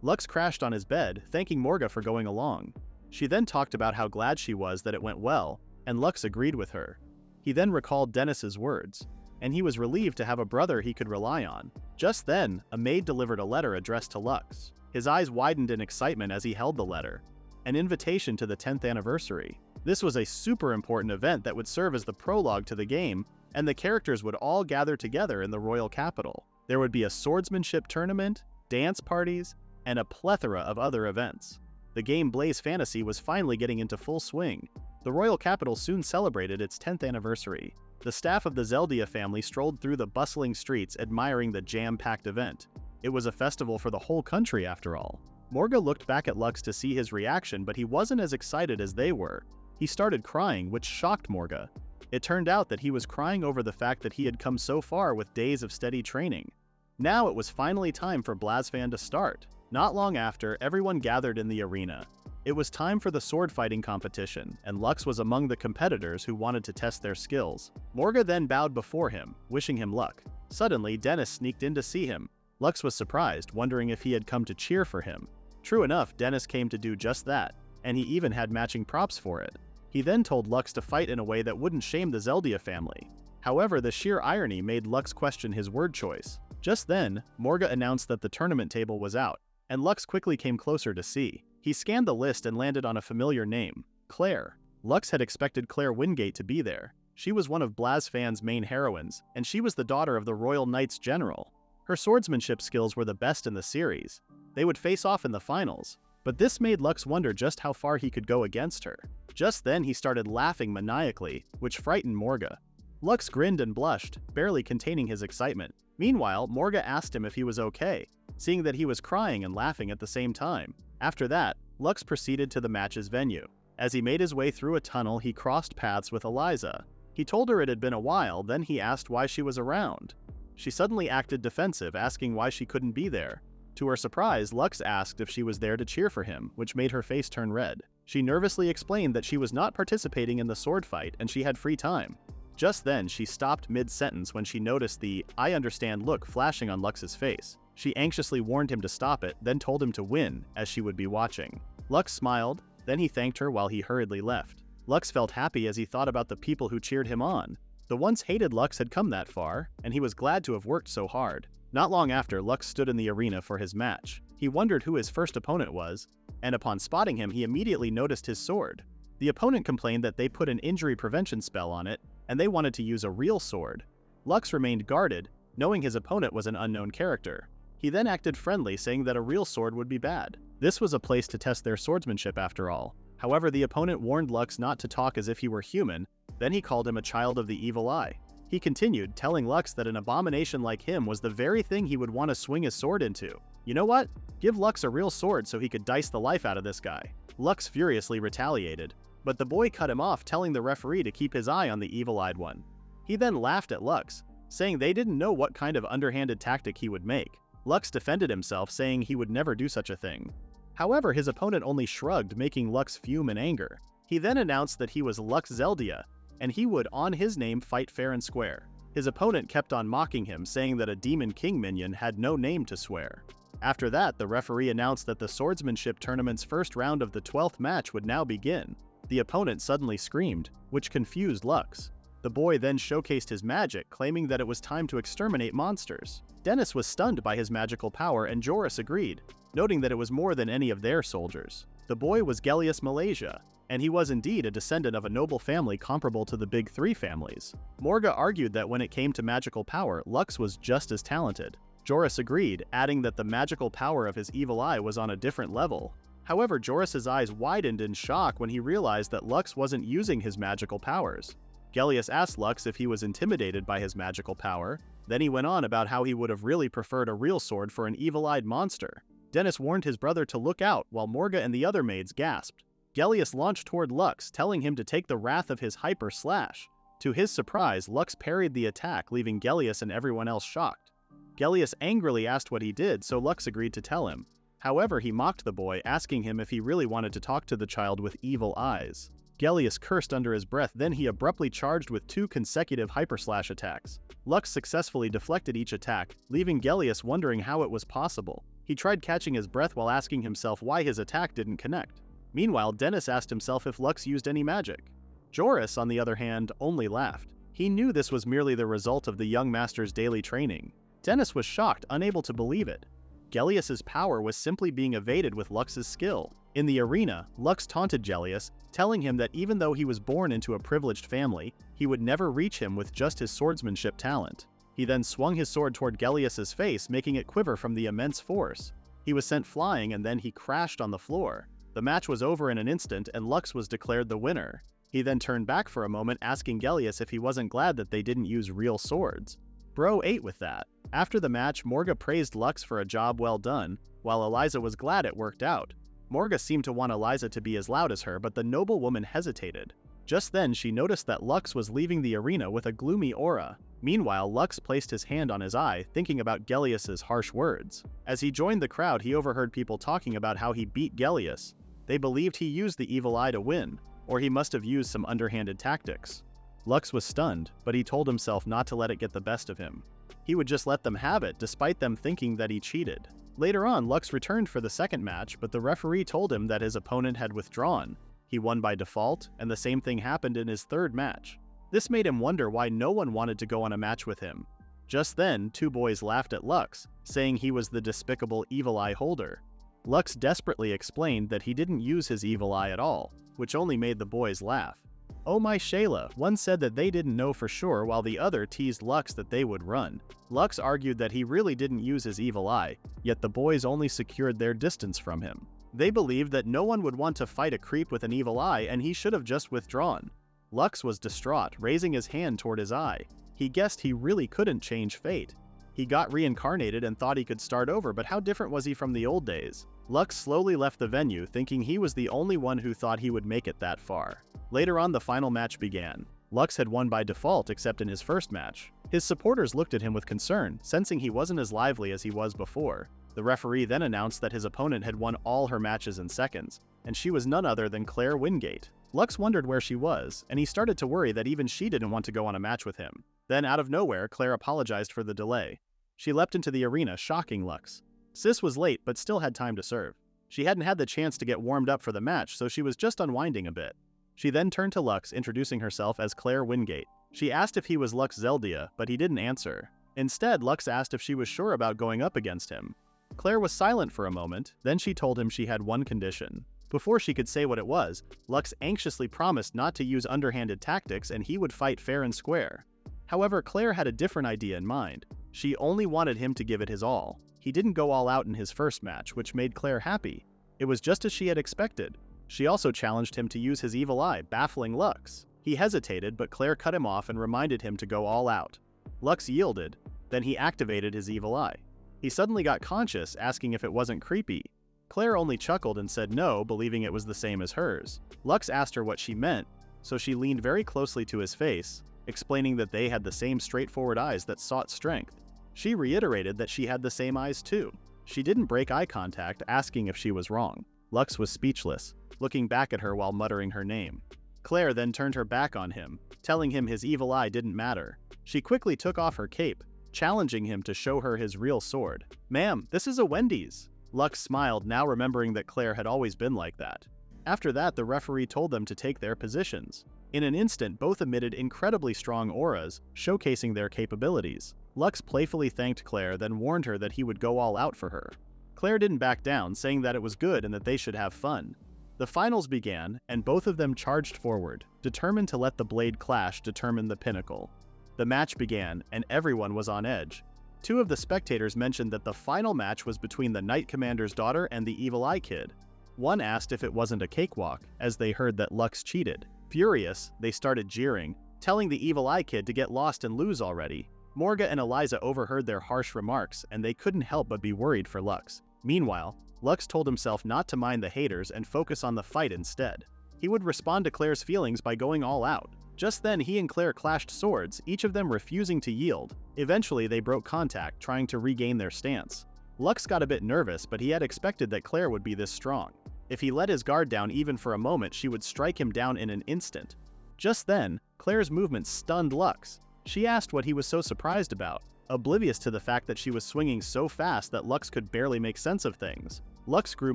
S1: Luxe crashed on his bed, thanking Morga for going along. She then talked about how glad she was that it went well, and Luxe agreed with her. He then recalled Dennis's words, and he was relieved to have a brother he could rely on. Just then, a maid delivered a letter addressed to Luxe. His eyes widened in excitement as he held the letter. An invitation to the 10th anniversary. This was a super important event that would serve as the prologue to the game, and the characters would all gather together in the royal capital. There would be a swordsmanship tournament, dance parties, and a plethora of other events. The game Blaze Fantasy was finally getting into full swing. The royal capital soon celebrated its 10th anniversary. The staff of the Zeldia family strolled through the bustling streets admiring the jam-packed event. It was a festival for the whole country after all. Morga looked back at Luxe to see his reaction, but he wasn't as excited as they were. He started crying, which shocked Morga. It turned out that he was crying over the fact that he had come so far with days of steady training. Now it was finally time for BlazFan to start. Not long after, everyone gathered in the arena. It was time for the sword fighting competition, and Luxe was among the competitors who wanted to test their skills. Morga then bowed before him, wishing him luck. Suddenly, Dennis sneaked in to see him. Luxe was surprised, wondering if he had come to cheer for him. True enough, Dennis came to do just that, and he even had matching props for it. He then told Luxe to fight in a way that wouldn't shame the Zeldia family. However, the sheer irony made Luxe question his word choice. Just then, Morga announced that the tournament table was out, and Luxe quickly came closer to see. He scanned the list and landed on a familiar name, Claire. Luxe had expected Claire Wingate to be there. She was one of BlazFan's main heroines, and she was the daughter of the Royal Knights General. Her swordsmanship skills were the best in the series. They would face off in the finals, but this made Luxe wonder just how far he could go against her. Just then he started laughing maniacally, which frightened Morga. Luxe grinned and blushed, barely containing his excitement. Meanwhile, Morga asked him if he was okay, seeing that he was crying and laughing at the same time. After that, Luxe proceeded to the match's venue. As he made his way through a tunnel, he crossed paths with Eliza. He told her it had been a while, then he asked why she was around. She suddenly acted defensive, asking why she couldn't be there. To her surprise, Luxe asked if she was there to cheer for him, which made her face turn red. She nervously explained that she was not participating in the sword fight and she had free time. Just then, she stopped mid-sentence when she noticed the "I understand" look flashing on Luxe's face. She anxiously warned him to stop it, then told him to win, as she would be watching. Luxe smiled, then he thanked her while he hurriedly left. Luxe felt happy as he thought about the people who cheered him on. The once hated Luxe had come that far, and he was glad to have worked so hard. Not long after, Luxe stood in the arena for his match. He wondered who his first opponent was, and upon spotting him, he immediately noticed his sword. The opponent complained that they put an injury prevention spell on it, and they wanted to use a real sword. Luxe remained guarded, knowing his opponent was an unknown character. He then acted friendly, saying that a real sword would be bad. This was a place to test their swordsmanship after all. However, the opponent warned Luxe not to talk as if he were human, then he called him a child of the evil eye. He continued, telling Luxe that an abomination like him was the very thing he would want to swing his sword into. You know what? Give Luxe a real sword so he could dice the life out of this guy. Luxe furiously retaliated, but the boy cut him off, telling the referee to keep his eye on the evil-eyed one. He then laughed at Luxe, saying they didn't know what kind of underhanded tactic he would make. Luxe defended himself, saying he would never do such a thing. However, his opponent only shrugged, making Luxe fume in anger. He then announced that he was Luxe Zeldia, and he would, on his name, fight fair and square. His opponent kept on mocking him, saying that a Demon King minion had no name to swear. After that, the referee announced that the swordsmanship tournament's first round of the 12th match would now begin. The opponent suddenly screamed, which confused Luxe. The boy then showcased his magic, claiming that it was time to exterminate monsters. Dennis was stunned by his magical power, and Joris agreed, noting that it was more than any of their soldiers. The boy was Gellius Malaysia, and he was indeed a descendant of a noble family comparable to the Big Three families. Morga argued that when it came to magical power, Luxe was just as talented. Joris agreed, adding that the magical power of his evil eye was on a different level. However, Joris's eyes widened in shock when he realized that Luxe wasn't using his magical powers. Gellius asked Luxe if he was intimidated by his magical power. Then he went on about how he would have really preferred a real sword for an evil-eyed monster. Dennis warned his brother to look out while Morga and the other maids gasped. Gellius launched toward Luxe, telling him to take the wrath of his hyper slash. To his surprise, Luxe parried the attack, leaving Gellius and everyone else shocked. Gellius angrily asked what he did, so Luxe agreed to tell him. However, he mocked the boy, asking him if he really wanted to talk to the child with evil eyes. Gellius cursed under his breath, then he abruptly charged with 2 consecutive hyperslash attacks. Luxe successfully deflected each attack, leaving Gellius wondering how it was possible. He tried catching his breath while asking himself why his attack didn't connect. Meanwhile, Dennis asked himself if Luxe used any magic. Joris, on the other hand, only laughed. He knew this was merely the result of the young master's daily training. Dennis was shocked, unable to believe it. Gellius's power was simply being evaded with Luxe's skill. In the arena, Luxe taunted Gellius, telling him that even though he was born into a privileged family, he would never reach him with just his swordsmanship talent. He then swung his sword toward Gellius's face, making it quiver from the immense force. He was sent flying and then he crashed on the floor. The match was over in an instant and Luxe was declared the winner. He then turned back for a moment, asking Gellius if he wasn't glad that they didn't use real swords. Bro ate with that. After the match, Morga praised Luxe for a job well done, while Eliza was glad it worked out. Morga seemed to want Eliza to be as loud as her, but the noble woman hesitated. Just then, she noticed that Luxe was leaving the arena with a gloomy aura. Meanwhile, Luxe placed his hand on his eye, thinking about Gellius's harsh words. As he joined the crowd, he overheard people talking about how he beat Gellius. They believed he used the evil eye to win, or he must have used some underhanded tactics. Luxe was stunned, but he told himself not to let it get the best of him. He would just let them have it, despite them thinking that he cheated. Later on, Luxe returned for the second match, but the referee told him that his opponent had withdrawn. He won by default, and the same thing happened in his third match. This made him wonder why no one wanted to go on a match with him. Just then, two boys laughed at Luxe, saying he was the despicable evil eye holder. Luxe desperately explained that he didn't use his evil eye at all, which only made the boys laugh. Oh my Shayla, one said that they didn't know for sure while the other teased Luxe that they would run. Luxe argued that he really didn't use his evil eye, yet the boys only secured their distance from him. They believed that no one would want to fight a creep with an evil eye and he should have just withdrawn. Luxe was distraught, raising his hand toward his eye. He guessed he really couldn't change fate. He got reincarnated and thought he could start over, but how different was he from the old days? Luxe slowly left the venue, thinking he was the only one who thought he would make it that far. Later on, the final match began. Luxe had won by default except in his first match. His supporters looked at him with concern, sensing he wasn't as lively as he was before. The referee then announced that his opponent had won all her matches in seconds, and she was none other than Claire Wingate. Luxe wondered where she was, and he started to worry that even she didn't want to go on a match with him. Then, out of nowhere, Claire apologized for the delay. She leapt into the arena, shocking Luxe. Sis was late, but still had time to serve. She hadn't had the chance to get warmed up for the match, so she was just unwinding a bit. She then turned to Luxe, introducing herself as Claire Wingate. She asked if he was Lux Zeldia, but he didn't answer. Instead, Luxe asked if she was sure about going up against him. Claire was silent for a moment, then she told him she had one condition. Before she could say what it was, Luxe anxiously promised not to use underhanded tactics and he would fight fair and square. However, Claire had a different idea in mind. She only wanted him to give it his all. He didn't go all out in his first match, which made Claire happy. It was just as she had expected. She also challenged him to use his evil eye, baffling Luxe. He hesitated, but Claire cut him off and reminded him to go all out. Luxe yielded, then he activated his evil eye. He suddenly got conscious, asking if it wasn't creepy. Claire only chuckled and said no, believing it was the same as hers. Luxe asked her what she meant, so she leaned very closely to his face, explaining that they had the same straightforward eyes that sought strength. She reiterated that she had the same eyes too. She didn't break eye contact, asking if she was wrong. Luxe was speechless, looking back at her while muttering her name. Claire then turned her back on him, telling him his evil eye didn't matter. She quickly took off her cape, challenging him to show her his real sword. "Ma'am, this is a Wendy's." Luxe smiled, now remembering that Claire had always been like that. After that, the referee told them to take their positions. In an instant, both emitted incredibly strong auras, showcasing their capabilities. Luxe playfully thanked Claire, then warned her that he would go all out for her. Claire didn't back down, saying that it was good and that they should have fun. The finals began, and both of them charged forward, determined to let the blade clash determine the pinnacle. The match began, and everyone was on edge. Two of the spectators mentioned that the final match was between the Knight Commander's daughter and the Evil Eye Kid. One asked if it wasn't a cakewalk, as they heard that Luxe cheated. Furious, they started jeering, telling the Evil Eye Kid to get lost and lose already. Morga and Eliza overheard their harsh remarks, and they couldn't help but be worried for Luxe. Meanwhile, Luxe told himself not to mind the haters and focus on the fight instead. He would respond to Claire's feelings by going all out. Just then, he and Claire clashed swords, each of them refusing to yield. Eventually, they broke contact, trying to regain their stance. Luxe got a bit nervous, but he had expected that Claire would be this strong. If he let his guard down even for a moment, she would strike him down in an instant. Just then, Claire's movement stunned Luxe. She asked what he was so surprised about, oblivious to the fact that she was swinging so fast that Luxe could barely make sense of things. Luxe grew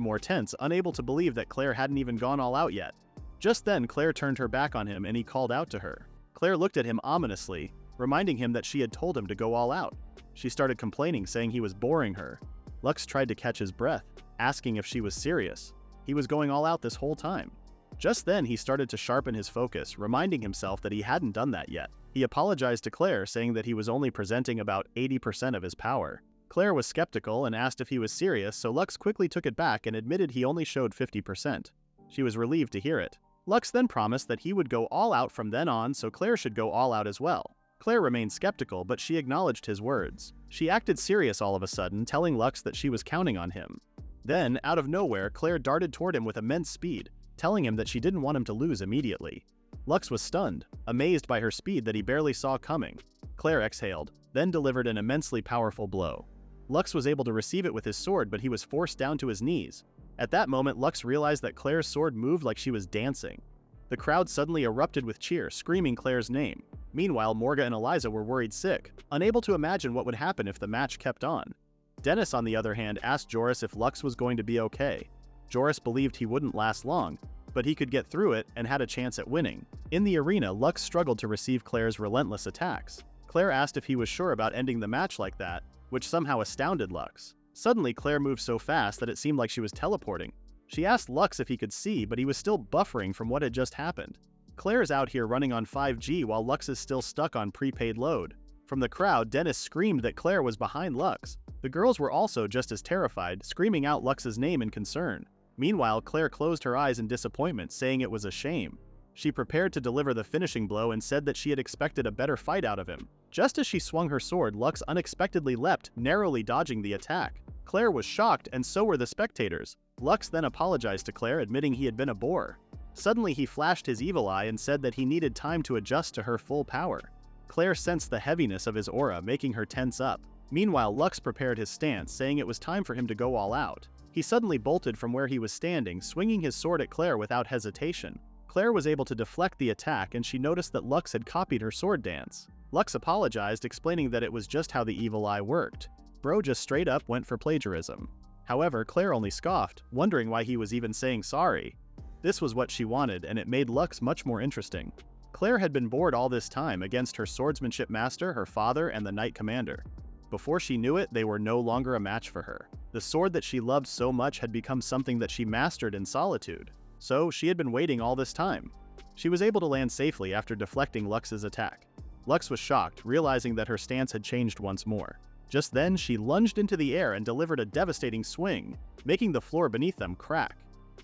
S1: more tense, unable to believe that Claire hadn't even gone all out yet. Just then, Claire turned her back on him and he called out to her. Claire looked at him ominously, reminding him that she had told him to go all out. She started complaining, saying he was boring her. Luxe tried to catch his breath, asking if she was serious. He was going all out this whole time. Just then, he started to sharpen his focus, reminding himself that he hadn't done that yet. He apologized to Claire, saying that he was only presenting about 80% of his power. Claire was skeptical and asked if he was serious, so Luxe quickly took it back and admitted he only showed 50%. She was relieved to hear it. Luxe then promised that he would go all out from then on, so Claire should go all out as well. Claire remained skeptical, but she acknowledged his words. She acted serious all of a sudden, telling Luxe that she was counting on him. Then, out of nowhere, Claire darted toward him with immense speed, telling him that she didn't want him to lose immediately. Luxe was stunned, amazed by her speed that he barely saw coming. Claire exhaled, then delivered an immensely powerful blow. Luxe was able to receive it with his sword, but he was forced down to his knees. At that moment, Luxe realized that Claire's sword moved like she was dancing. The crowd suddenly erupted with cheers, screaming Claire's name. Meanwhile, Morga and Eliza were worried sick, unable to imagine what would happen if the match kept on. Dennis, on the other hand, asked Joris if Luxe was going to be okay. Joris believed he wouldn't last long, but he could get through it and had a chance at winning. In the arena, Luxe struggled to receive Claire's relentless attacks. Claire asked if he was sure about ending the match like that, which somehow astounded Luxe. Suddenly, Claire moved so fast that it seemed like she was teleporting. She asked Luxe if he could see, but he was still buffering from what had just happened. Claire is out here running on 5G while Luxe is still stuck on prepaid load. From the crowd, Dennis screamed that Claire was behind Luxe. The girls were also just as terrified, screaming out Luxe's name in concern. Meanwhile, Claire closed her eyes in disappointment, saying it was a shame. She prepared to deliver the finishing blow and said that she had expected a better fight out of him. Just as she swung her sword, Luxe unexpectedly leapt, narrowly dodging the attack. Claire was shocked, and so were the spectators. Luxe then apologized to Claire, admitting he had been a bore. Suddenly, he flashed his evil eye and said that he needed time to adjust to her full power. Claire sensed the heaviness of his aura, making her tense up. Meanwhile, Luxe prepared his stance, saying it was time for him to go all out. He suddenly bolted from where he was standing, swinging his sword at Claire without hesitation. Claire was able to deflect the attack, and she noticed that Luxe had copied her sword dance. Luxe apologized, explaining that it was just how the evil eye worked. Bro just straight up went for plagiarism. However, Claire only scoffed, wondering why he was even saying sorry. This was what she wanted, and it made Luxe much more interesting. Claire had been bored all this time against her swordsmanship master, her father, and the knight commander. Before she knew it, they were no longer a match for her. The sword that she loved so much had become something that she mastered in solitude. So, she had been waiting all this time. She was able to land safely after deflecting Luxe's attack. Luxe was shocked, realizing that her stance had changed once more. Just then, she lunged into the air and delivered a devastating swing, making the floor beneath them crack.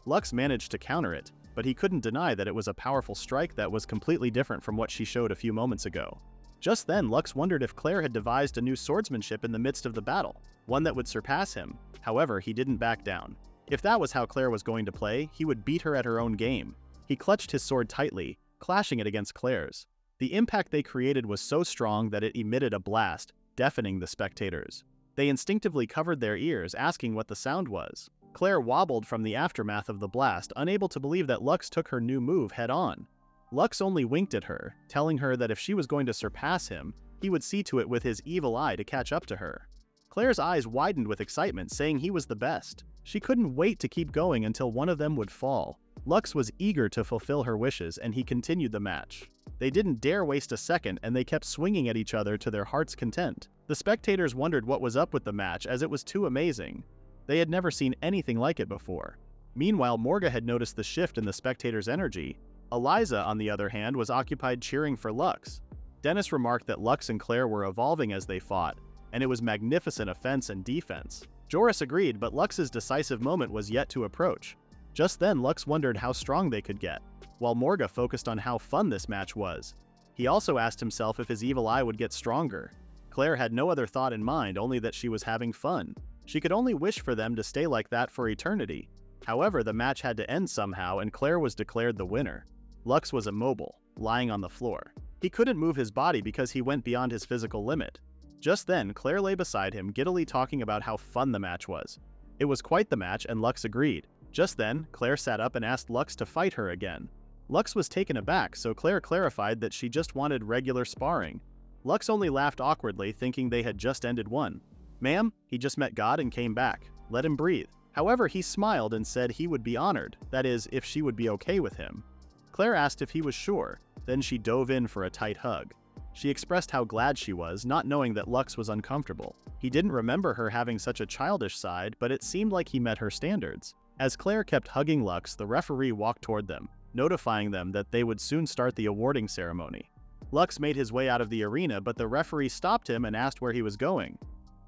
S1: Luxe managed to counter it, but he couldn't deny that it was a powerful strike that was completely different from what she showed a few moments ago. Just then, Luxe wondered if Claire had devised a new swordsmanship in the midst of the battle, one that would surpass him. However, he didn't back down. If that was how Claire was going to play, he would beat her at her own game. He clutched his sword tightly, clashing it against Claire's. The impact they created was so strong that it emitted a blast, deafening the spectators. They instinctively covered their ears, asking what the sound was. Claire wobbled from the aftermath of the blast, unable to believe that Luxe took her new move head-on. Luxe only winked at her, telling her that if she was going to surpass him, he would see to it with his evil eye to catch up to her. Claire's eyes widened with excitement, saying he was the best. She couldn't wait to keep going until one of them would fall. Luxe was eager to fulfill her wishes, and he continued the match. They didn't dare waste a second, and they kept swinging at each other to their heart's content. The spectators wondered what was up with the match, as it was too amazing. They had never seen anything like it before. Meanwhile, Morga had noticed the shift in the spectators' energy. Eliza, on the other hand, was occupied cheering for Luxe. Dennis remarked that Luxe and Claire were evolving as they fought, and it was magnificent offense and defense. Joris agreed, but Luxe's decisive moment was yet to approach. Just then, Luxe wondered how strong they could get, while Morga focused on how fun this match was. He also asked himself if his evil eye would get stronger. Claire had no other thought in mind, only that she was having fun. She could only wish for them to stay like that for eternity. However, the match had to end somehow, and Claire was declared the winner. Luxe was immobile, lying on the floor. He couldn't move his body because he went beyond his physical limit. Just then, Claire lay beside him, giddily talking about how fun the match was. It was quite the match, and Luxe agreed. Just then, Claire sat up and asked Luxe to fight her again. Luxe was taken aback, so Claire clarified that she just wanted regular sparring. Luxe only laughed awkwardly, thinking they had just ended one. "Ma'am, he just met God and came back. Let him breathe." However, he smiled and said he would be honored, that is, if she would be okay with him. Claire asked if he was sure, then she dove in for a tight hug. She expressed how glad she was, not knowing that Luxe was uncomfortable. He didn't remember her having such a childish side, but it seemed like he met her standards. As Claire kept hugging Luxe, the referee walked toward them, notifying them that they would soon start the awarding ceremony. Luxe made his way out of the arena, but the referee stopped him and asked where he was going.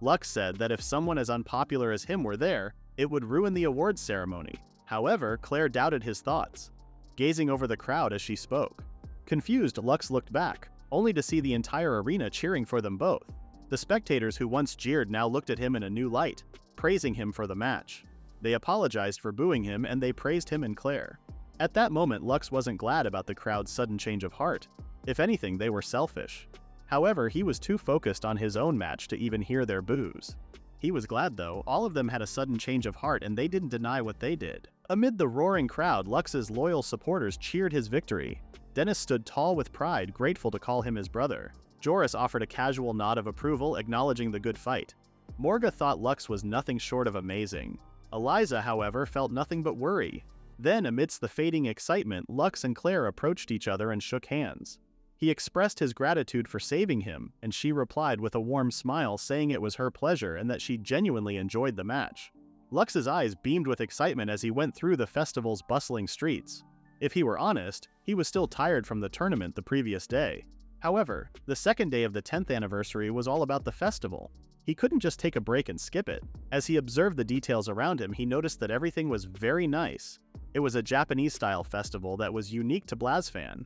S1: Luxe said that if someone as unpopular as him were there, it would ruin the awards ceremony. However, Claire doubted his thoughts, gazing over the crowd as she spoke. Confused, Luxe looked back, only to see the entire arena cheering for them both. The spectators who once jeered now looked at him in a new light, praising him for the match. They apologized for booing him and they praised him and Claire. At that moment, Luxe wasn't glad about the crowd's sudden change of heart. If anything, they were selfish. However, he was too focused on his own match to even hear their boos. He was glad though, all of them had a sudden change of heart and they didn't deny what they did. Amid the roaring crowd, Luxe's loyal supporters cheered his victory. Dennis stood tall with pride, grateful to call him his brother. Joris offered a casual nod of approval, acknowledging the good fight. Morga thought Luxe was nothing short of amazing. Eliza, however, felt nothing but worry. Then, amidst the fading excitement, Luxe and Claire approached each other and shook hands. He expressed his gratitude for saving him, and she replied with a warm smile, saying it was her pleasure and that she genuinely enjoyed the match. Luxe's eyes beamed with excitement as he went through the festival's bustling streets. If he were honest, he was still tired from the tournament the previous day. However, the second day of the 10th anniversary was all about the festival. He couldn't just take a break and skip it. As he observed the details around him, he noticed that everything was very nice. It was a Japanese-style festival that was unique to BlazFan.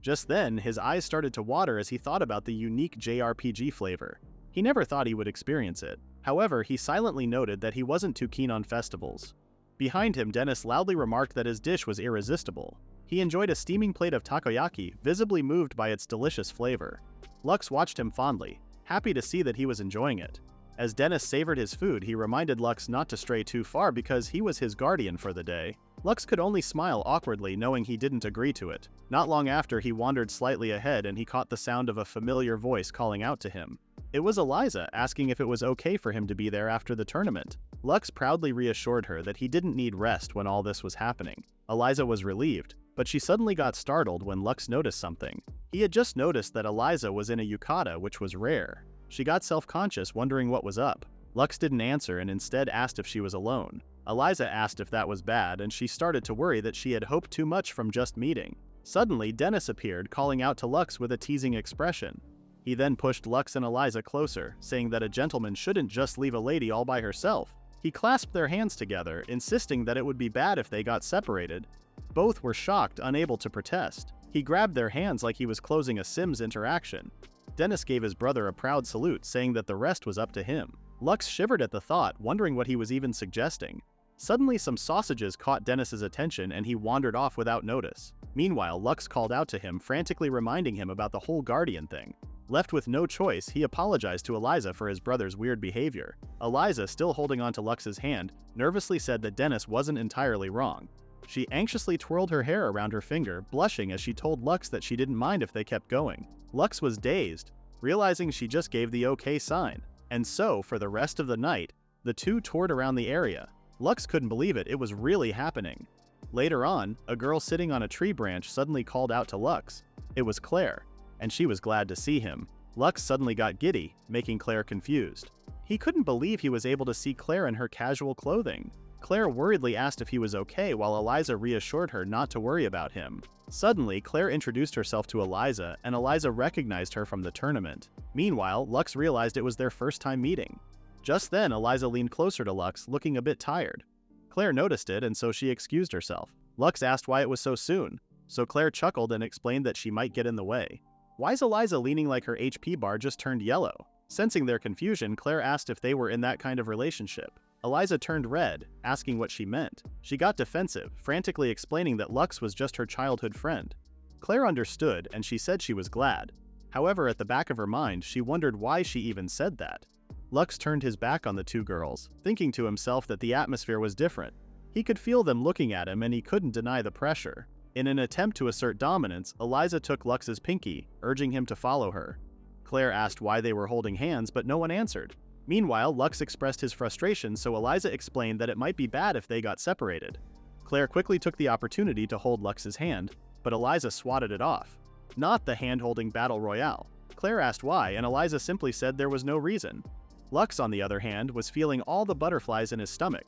S1: Just then, his eyes started to water as he thought about the unique JRPG flavor. He never thought he would experience it. However, he silently noted that he wasn't too keen on festivals. Behind him, Dennis loudly remarked that his dish was irresistible. He enjoyed a steaming plate of takoyaki, visibly moved by its delicious flavor. Luxe watched him fondly, happy to see that he was enjoying it. As Dennis savored his food, he reminded Luxe not to stray too far because he was his guardian for the day. Luxe could only smile awkwardly, knowing he didn't agree to it. Not long after, he wandered slightly ahead and he caught the sound of a familiar voice calling out to him. It was Eliza, asking if it was okay for him to be there after the tournament. Luxe proudly reassured her that he didn't need rest when all this was happening. Eliza was relieved, but she suddenly got startled when Luxe noticed something. He had just noticed that Eliza was in a yukata, which was rare. She got self-conscious, wondering what was up. Luxe didn't answer and instead asked if she was alone. Eliza asked if that was bad, and she started to worry that she had hoped too much from just meeting. Suddenly, Dennis appeared, calling out to Luxe with a teasing expression. He then pushed Luxe and Eliza closer, saying that a gentleman shouldn't just leave a lady all by herself. He clasped their hands together, insisting that it would be bad if they got separated. Both were shocked, unable to protest. He grabbed their hands like he was closing a Sims interaction. Dennis gave his brother a proud salute, saying that the rest was up to him. Luxe shivered at the thought, wondering what he was even suggesting. Suddenly, some sausages caught Dennis's attention and he wandered off without notice. Meanwhile, Luxe called out to him, frantically reminding him about the whole guardian thing. Left with no choice, he apologized to Eliza for his brother's weird behavior. Eliza, still holding onto Luxe's hand, nervously said that Dennis wasn't entirely wrong. She anxiously twirled her hair around her finger, blushing as she told Luxe that she didn't mind if they kept going. Luxe was dazed, realizing she just gave the okay sign. And so, for the rest of the night, the two toured around the area. Luxe couldn't believe it was really happening. Later on, a girl sitting on a tree branch suddenly called out to Luxe. It was Claire, and she was glad to see him. Luxe suddenly got giddy, making Claire confused. He couldn't believe he was able to see Claire in her casual clothing. Claire worriedly asked if he was okay, while Eliza reassured her not to worry about him. Suddenly, Claire introduced herself to Eliza, and Eliza recognized her from the tournament. Meanwhile, Luxe realized it was their first time meeting. Just then, Eliza leaned closer to Luxe, looking a bit tired. Claire noticed it, and so she excused herself. Luxe asked why it was so soon, so Claire chuckled and explained that she might get in the way. Why's Eliza leaning like her HP bar just turned yellow? Sensing their confusion, Claire asked if they were in that kind of relationship. Eliza turned red, asking what she meant. She got defensive, frantically explaining that Luxe was just her childhood friend. Claire understood, and she said she was glad. However, at the back of her mind, she wondered why she even said that. Luxe turned his back on the two girls, thinking to himself that the atmosphere was different. He could feel them looking at him and he couldn't deny the pressure. In an attempt to assert dominance, Eliza took Luxe's pinky, urging him to follow her. Claire asked why they were holding hands, but no one answered. Meanwhile, Luxe expressed his frustration, so Eliza explained that it might be bad if they got separated. Claire quickly took the opportunity to hold Luxe's hand, but Eliza swatted it off. Not the hand-holding battle royale. Claire asked why, and Eliza simply said there was no reason. Luxe, on the other hand, was feeling all the butterflies in his stomach.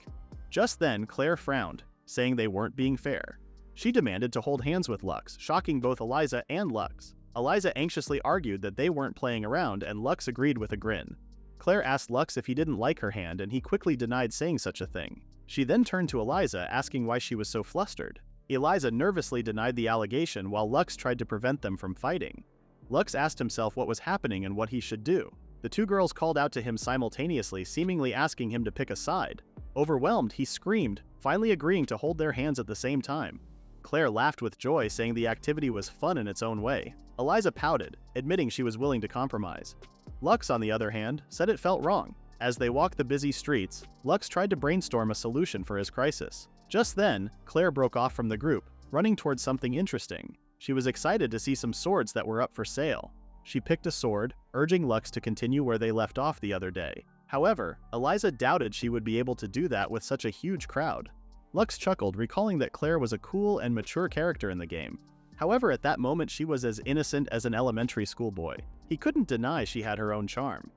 S1: Just then, Claire frowned, saying they weren't being fair. She demanded to hold hands with Luxe, shocking both Eliza and Luxe. Eliza anxiously argued that they weren't playing around, and Luxe agreed with a grin. Claire asked Luxe if he didn't like her hand, and he quickly denied saying such a thing. She then turned to Eliza, asking why she was so flustered. Eliza nervously denied the allegation while Luxe tried to prevent them from fighting. Luxe asked himself what was happening and what he should do. The two girls called out to him simultaneously, seemingly asking him to pick a side. Overwhelmed, he screamed, finally agreeing to hold their hands at the same time. Claire laughed with joy, saying the activity was fun in its own way. Eliza pouted, admitting she was willing to compromise. Luxe, on the other hand, said it felt wrong. As they walked the busy streets, Luxe tried to brainstorm a solution for his crisis. Just then, Claire broke off from the group, running towards something interesting. She was excited to see some swords that were up for sale. She picked a sword, urging Luxe to continue where they left off the other day. However, Eliza doubted she would be able to do that with such a huge crowd. Luxe chuckled, recalling that Claire was a cool and mature character in the game. However, at that moment she was as innocent as an elementary school boy. He couldn't deny she had her own charm.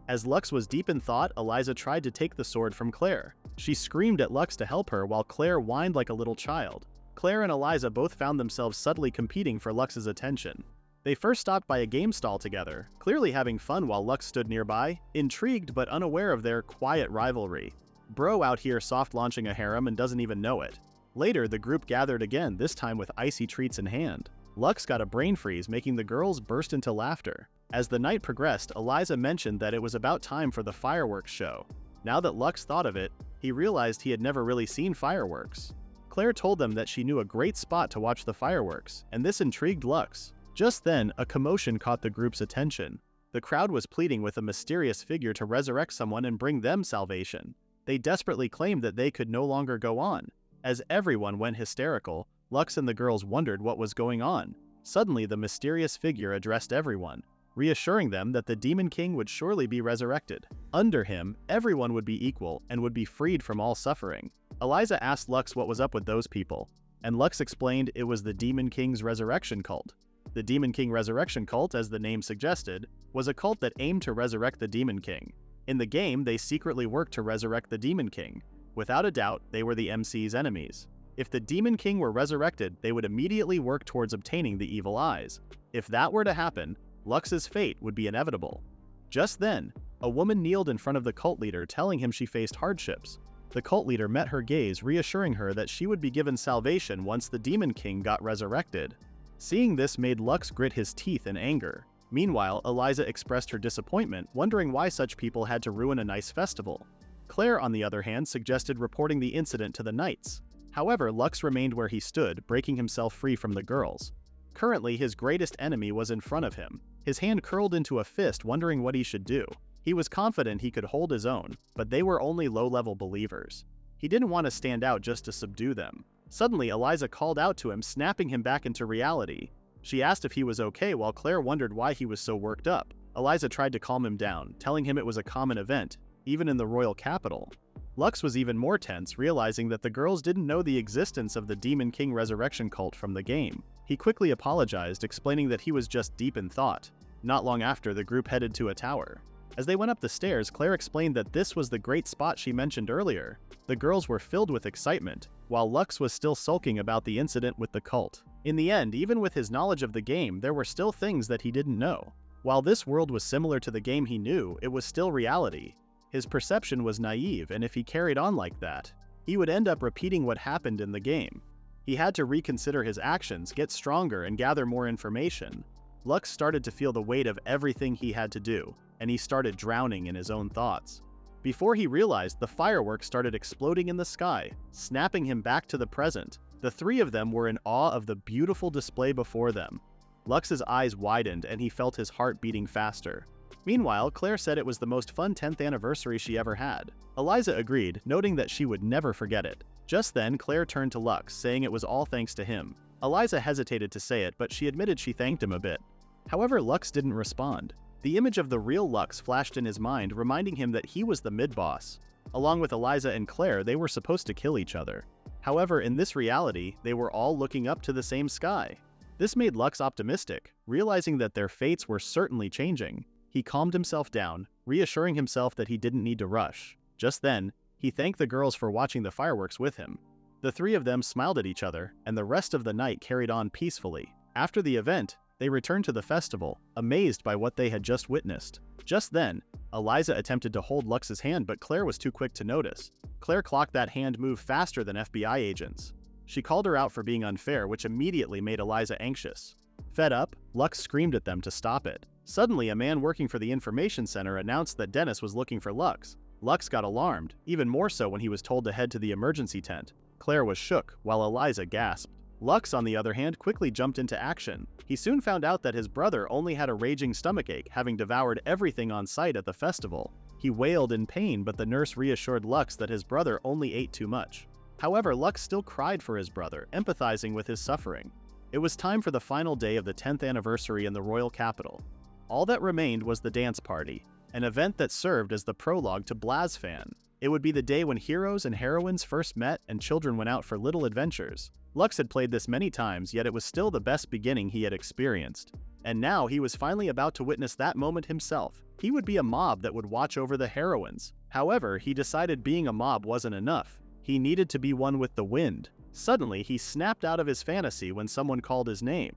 S1: As Luxe was deep in thought, Eliza tried to take the sword from Claire. She screamed at Luxe to help her while Claire whined like a little child. Claire and Eliza both found themselves subtly competing for Luxe's attention. They first stopped by a game stall together, clearly having fun while Luxe stood nearby, intrigued but unaware of their quiet rivalry. Bro out here soft-launching a harem and doesn't even know it. Later, the group gathered again, this time with icy treats in hand. Luxe got a brain freeze, making the girls burst into laughter. As the night progressed, Eliza mentioned that it was about time for the fireworks show. Now that Luxe thought of it, he realized he had never really seen fireworks. Claire told them that she knew a great spot to watch the fireworks, and this intrigued Luxe. Just then, a commotion caught the group's attention. The crowd was pleading with a mysterious figure to resurrect someone and bring them salvation. They desperately claimed that they could no longer go on. As everyone went hysterical, Luxe and the girls wondered what was going on. Suddenly, the mysterious figure addressed everyone, reassuring them that the Demon King would surely be resurrected. Under him, everyone would be equal and would be freed from all suffering. Eliza asked Luxe what was up with those people, and Luxe explained it was the Demon King's resurrection cult. The Demon King Resurrection Cult, as the name suggested, was a cult that aimed to resurrect the Demon King. In the game, they secretly worked to resurrect the Demon King. Without a doubt, they were the MC's enemies. If the Demon King were resurrected, they would immediately work towards obtaining the evil eyes. If that were to happen, Luxe's fate would be inevitable. Just then, a woman kneeled in front of the cult leader, telling him she faced hardships. The cult leader met her gaze, reassuring her that she would be given salvation once the Demon King got resurrected. Seeing this made Luxe grit his teeth in anger. Meanwhile, Eliza expressed her disappointment, wondering why such people had to ruin a nice festival. Claire, on the other hand, suggested reporting the incident to the knights. However, Luxe remained where he stood, breaking himself free from the girls. Currently, his greatest enemy was in front of him. His hand curled into a fist, wondering what he should do. He was confident he could hold his own, but they were only low-level believers. He didn't want to stand out just to subdue them. Suddenly, Eliza called out to him, snapping him back into reality. She asked if he was okay, while Claire wondered why he was so worked up. Eliza tried to calm him down, telling him it was a common event, even in the royal capital. Luxe was even more tense, realizing that the girls didn't know the existence of the Demon King Resurrection Cult from the game. He quickly apologized, explaining that he was just deep in thought. Not long after, the group headed to a tower. As they went up the stairs, Claire explained that this was the great spot she mentioned earlier. The girls were filled with excitement, while Luxe was still sulking about the incident with the cult. In the end, even with his knowledge of the game, there were still things that he didn't know. While this world was similar to the game he knew, it was still reality. His perception was naive, and if he carried on like that, he would end up repeating what happened in the game. He had to reconsider his actions, get stronger, and gather more information. Luxe started to feel the weight of everything he had to do, and he started drowning in his own thoughts. Before he realized, the fireworks started exploding in the sky, snapping him back to the present. The three of them were in awe of the beautiful display before them. Luxe's eyes widened, and he felt his heart beating faster. Meanwhile, Claire said it was the most fun 10th anniversary she ever had. Eliza agreed, noting that she would never forget it. Just then, Claire turned to Luxe, saying it was all thanks to him. Eliza hesitated to say it, but she admitted she thanked him a bit. However, Luxe didn't respond. The image of the real Luxe flashed in his mind, reminding him that he was the mid-boss. Along with Eliza and Claire, they were supposed to kill each other. However, in this reality, they were all looking up to the same sky. This made Luxe optimistic, realizing that their fates were certainly changing. He calmed himself down, reassuring himself that he didn't need to rush. Just then, he thanked the girls for watching the fireworks with him. The three of them smiled at each other, and the rest of the night carried on peacefully. After the event, they returned to the festival, amazed by what they had just witnessed. Just then, Eliza attempted to hold Luxe's hand, but Claire was too quick to notice. Claire clocked that hand move faster than FBI agents. She called her out for being unfair, which immediately made Eliza anxious. Fed up, Luxe screamed at them to stop it. Suddenly, a man working for the information center announced that Dennis was looking for Luxe. Luxe got alarmed, even more so when he was told to head to the emergency tent. Claire was shook, while Eliza gasped. Luxe, on the other hand, quickly jumped into action. He soon found out that his brother only had a raging stomachache, having devoured everything on site at the festival. He wailed in pain, but the nurse reassured Luxe that his brother only ate too much. However, Luxe still cried for his brother, empathizing with his suffering. It was time for the final day of the 10th anniversary in the royal capital. All that remained was the dance party, an event that served as the prologue to Blasfan. It would be the day when heroes and heroines first met and children went out for little adventures. Luxe had played this many times, yet it was still the best beginning he had experienced. And now he was finally about to witness that moment himself. He would be a mob that would watch over the heroines. However, he decided being a mob wasn't enough. He needed to be one with the wind. Suddenly, he snapped out of his fantasy when someone called his name.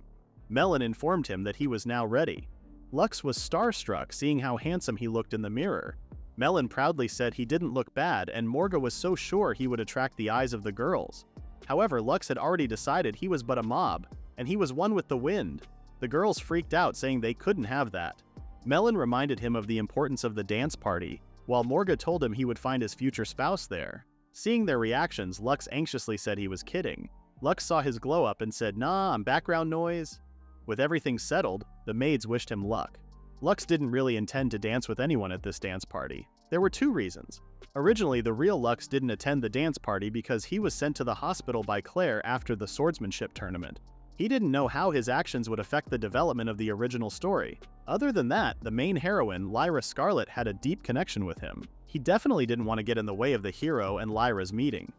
S1: Melon informed him that he was now ready. Luxe was starstruck seeing how handsome he looked in the mirror. Melon proudly said he didn't look bad, and Morga was so sure he would attract the eyes of the girls. However, Luxe had already decided he was but a mob, and he was one with the wind. The girls freaked out, saying they couldn't have that. Melon reminded him of the importance of the dance party, while Morga told him he would find his future spouse there. Seeing their reactions, Luxe anxiously said he was kidding. Luxe saw his glow up and said, "Nah, I'm background noise." With everything settled, the maids wished him luck. Luxe didn't really intend to dance with anyone at this dance party. There were two reasons. Originally, the real Luxe didn't attend the dance party because he was sent to the hospital by Claire after the swordsmanship tournament. He didn't know how his actions would affect the development of the original story. Other than that, the main heroine, Lyra Scarlet, had a deep connection with him. He definitely didn't want to get in the way of the hero and Lyra's meeting.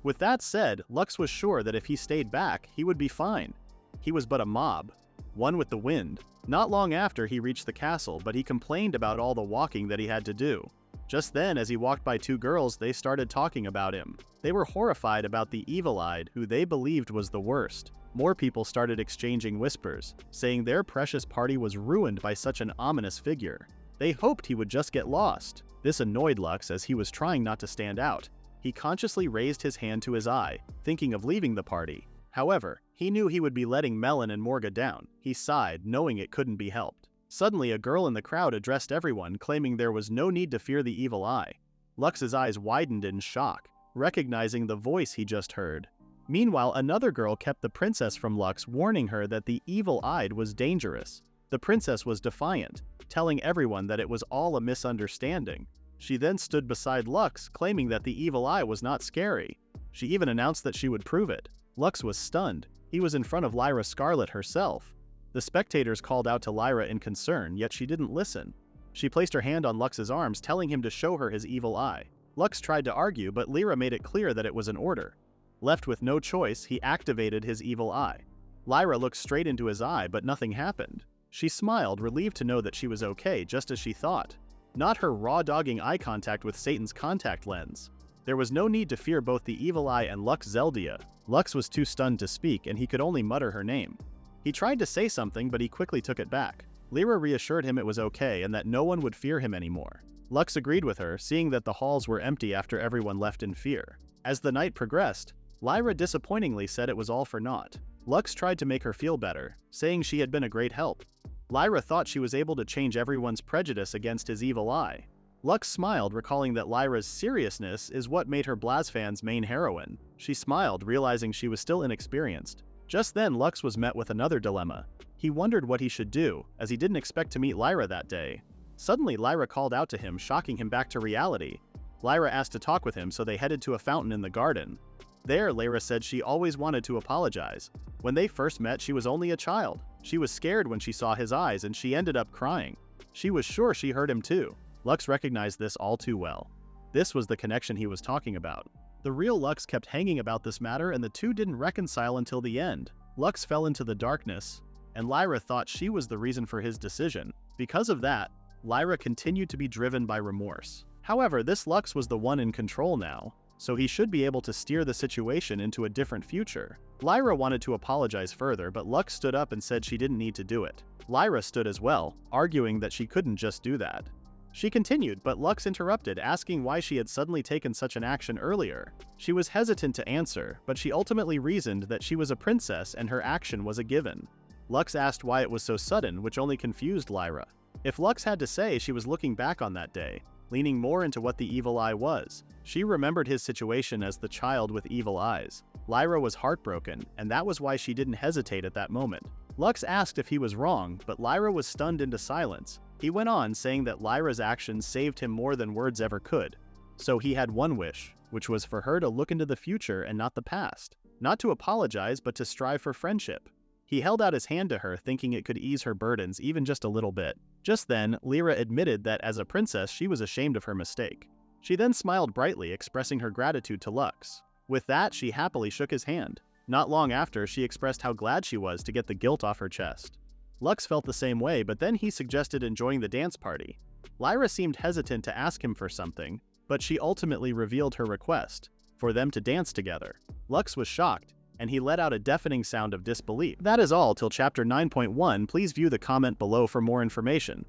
S1: With that said, Luxe was sure that if he stayed back, he would be fine. He was but a mob, one with the wind. Not long after, he reached the castle, but he complained about all the walking that he had to do. Just then, as he walked by two girls, they started talking about him. They were horrified about the evil-eyed, who they believed was the worst. More people started exchanging whispers, saying their precious party was ruined by such an ominous figure. They hoped he would just get lost. This annoyed Luxe as he was trying not to stand out. He consciously raised his hand to his eye, thinking of leaving the party. However, he knew he would be letting Melon and Morga down. He sighed, knowing it couldn't be helped. Suddenly, a girl in the crowd addressed everyone, claiming there was no need to fear the evil eye. Luxe's eyes widened in shock, recognizing the voice he just heard. Meanwhile, another girl kept the princess from Luxe, warning her that the evil-eyed was dangerous. The princess was defiant, telling everyone that it was all a misunderstanding. She then stood beside Luxe, claiming that the evil eye was not scary. She even announced that she would prove it. Luxe was stunned. He was in front of Lyra Scarlet herself. The spectators called out to Lyra in concern, yet she didn't listen. She placed her hand on Luxe's arms, telling him to show her his evil eye. Luxe tried to argue, but Lyra made it clear that it was an order. Left with no choice, he activated his evil eye. Lyra looked straight into his eye, but nothing happened. She smiled, relieved to know that she was okay, just as she thought. Not her raw-dogging eye contact with Satan's contact lens. There was no need to fear both the evil eye and Luxe Zeldia. Luxe was too stunned to speak, and he could only mutter her name. He tried to say something, but he quickly took it back. Lyra reassured him it was okay and that no one would fear him anymore. Luxe agreed with her, seeing that the halls were empty after everyone left in fear. As the night progressed, Lyra disappointingly said it was all for naught. Luxe tried to make her feel better, saying she had been a great help. Lyra thought she was able to change everyone's prejudice against his evil eye. Luxe smiled, recalling that Lyra's seriousness is what made her Blasfan's main heroine. She smiled, realizing she was still inexperienced. Just then, Luxe was met with another dilemma. He wondered what he should do, as he didn't expect to meet Lyra that day. Suddenly, Lyra called out to him, shocking him back to reality. Lyra asked to talk with him, so they headed to a fountain in the garden. There, Lyra said she always wanted to apologize. When they first met, she was only a child. She was scared when she saw his eyes, and she ended up crying. She was sure she heard him too. Luxe recognized this all too well. This was the connection he was talking about. The real Luxe kept hanging about this matter, and the two didn't reconcile until the end. Luxe fell into the darkness, and Lyra thought she was the reason for his decision. Because of that, Lyra continued to be driven by remorse. However, this Luxe was the one in control now, so he should be able to steer the situation into a different future. Lyra wanted to apologize further, but Luxe stood up and said she didn't need to do it. Lyra stood as well, arguing that she couldn't just do that. She continued, but Luxe interrupted, asking why she had suddenly taken such an action earlier. She was hesitant to answer, but she ultimately reasoned that she was a princess and her action was a given. Luxe asked why it was so sudden, which only confused Lyra. If Luxe had to say, she was looking back on that day, leaning more into what the evil eye was. She remembered his situation as the child with evil eyes. Lyra was heartbroken, and that was why she didn't hesitate at that moment. Luxe asked if he was wrong, but Lyra was stunned into silence. He went on, saying that Lyra's actions saved him more than words ever could. So he had one wish, which was for her to look into the future and not the past. Not to apologize, but to strive for friendship. He held out his hand to her, thinking it could ease her burdens even just a little bit. Just then, Lyra admitted that as a princess she was ashamed of her mistake. She then smiled brightly, expressing her gratitude to Luxe. With that, she happily shook his hand. Not long after, she expressed how glad she was to get the guilt off her chest. Luxe felt the same way, but then he suggested enjoying the dance party. Lyra seemed hesitant to ask him for something, but she ultimately revealed her request, for them to dance together. Luxe was shocked, and he let out a deafening sound of disbelief. That is all till chapter 9.1. Please view the comment below for more information.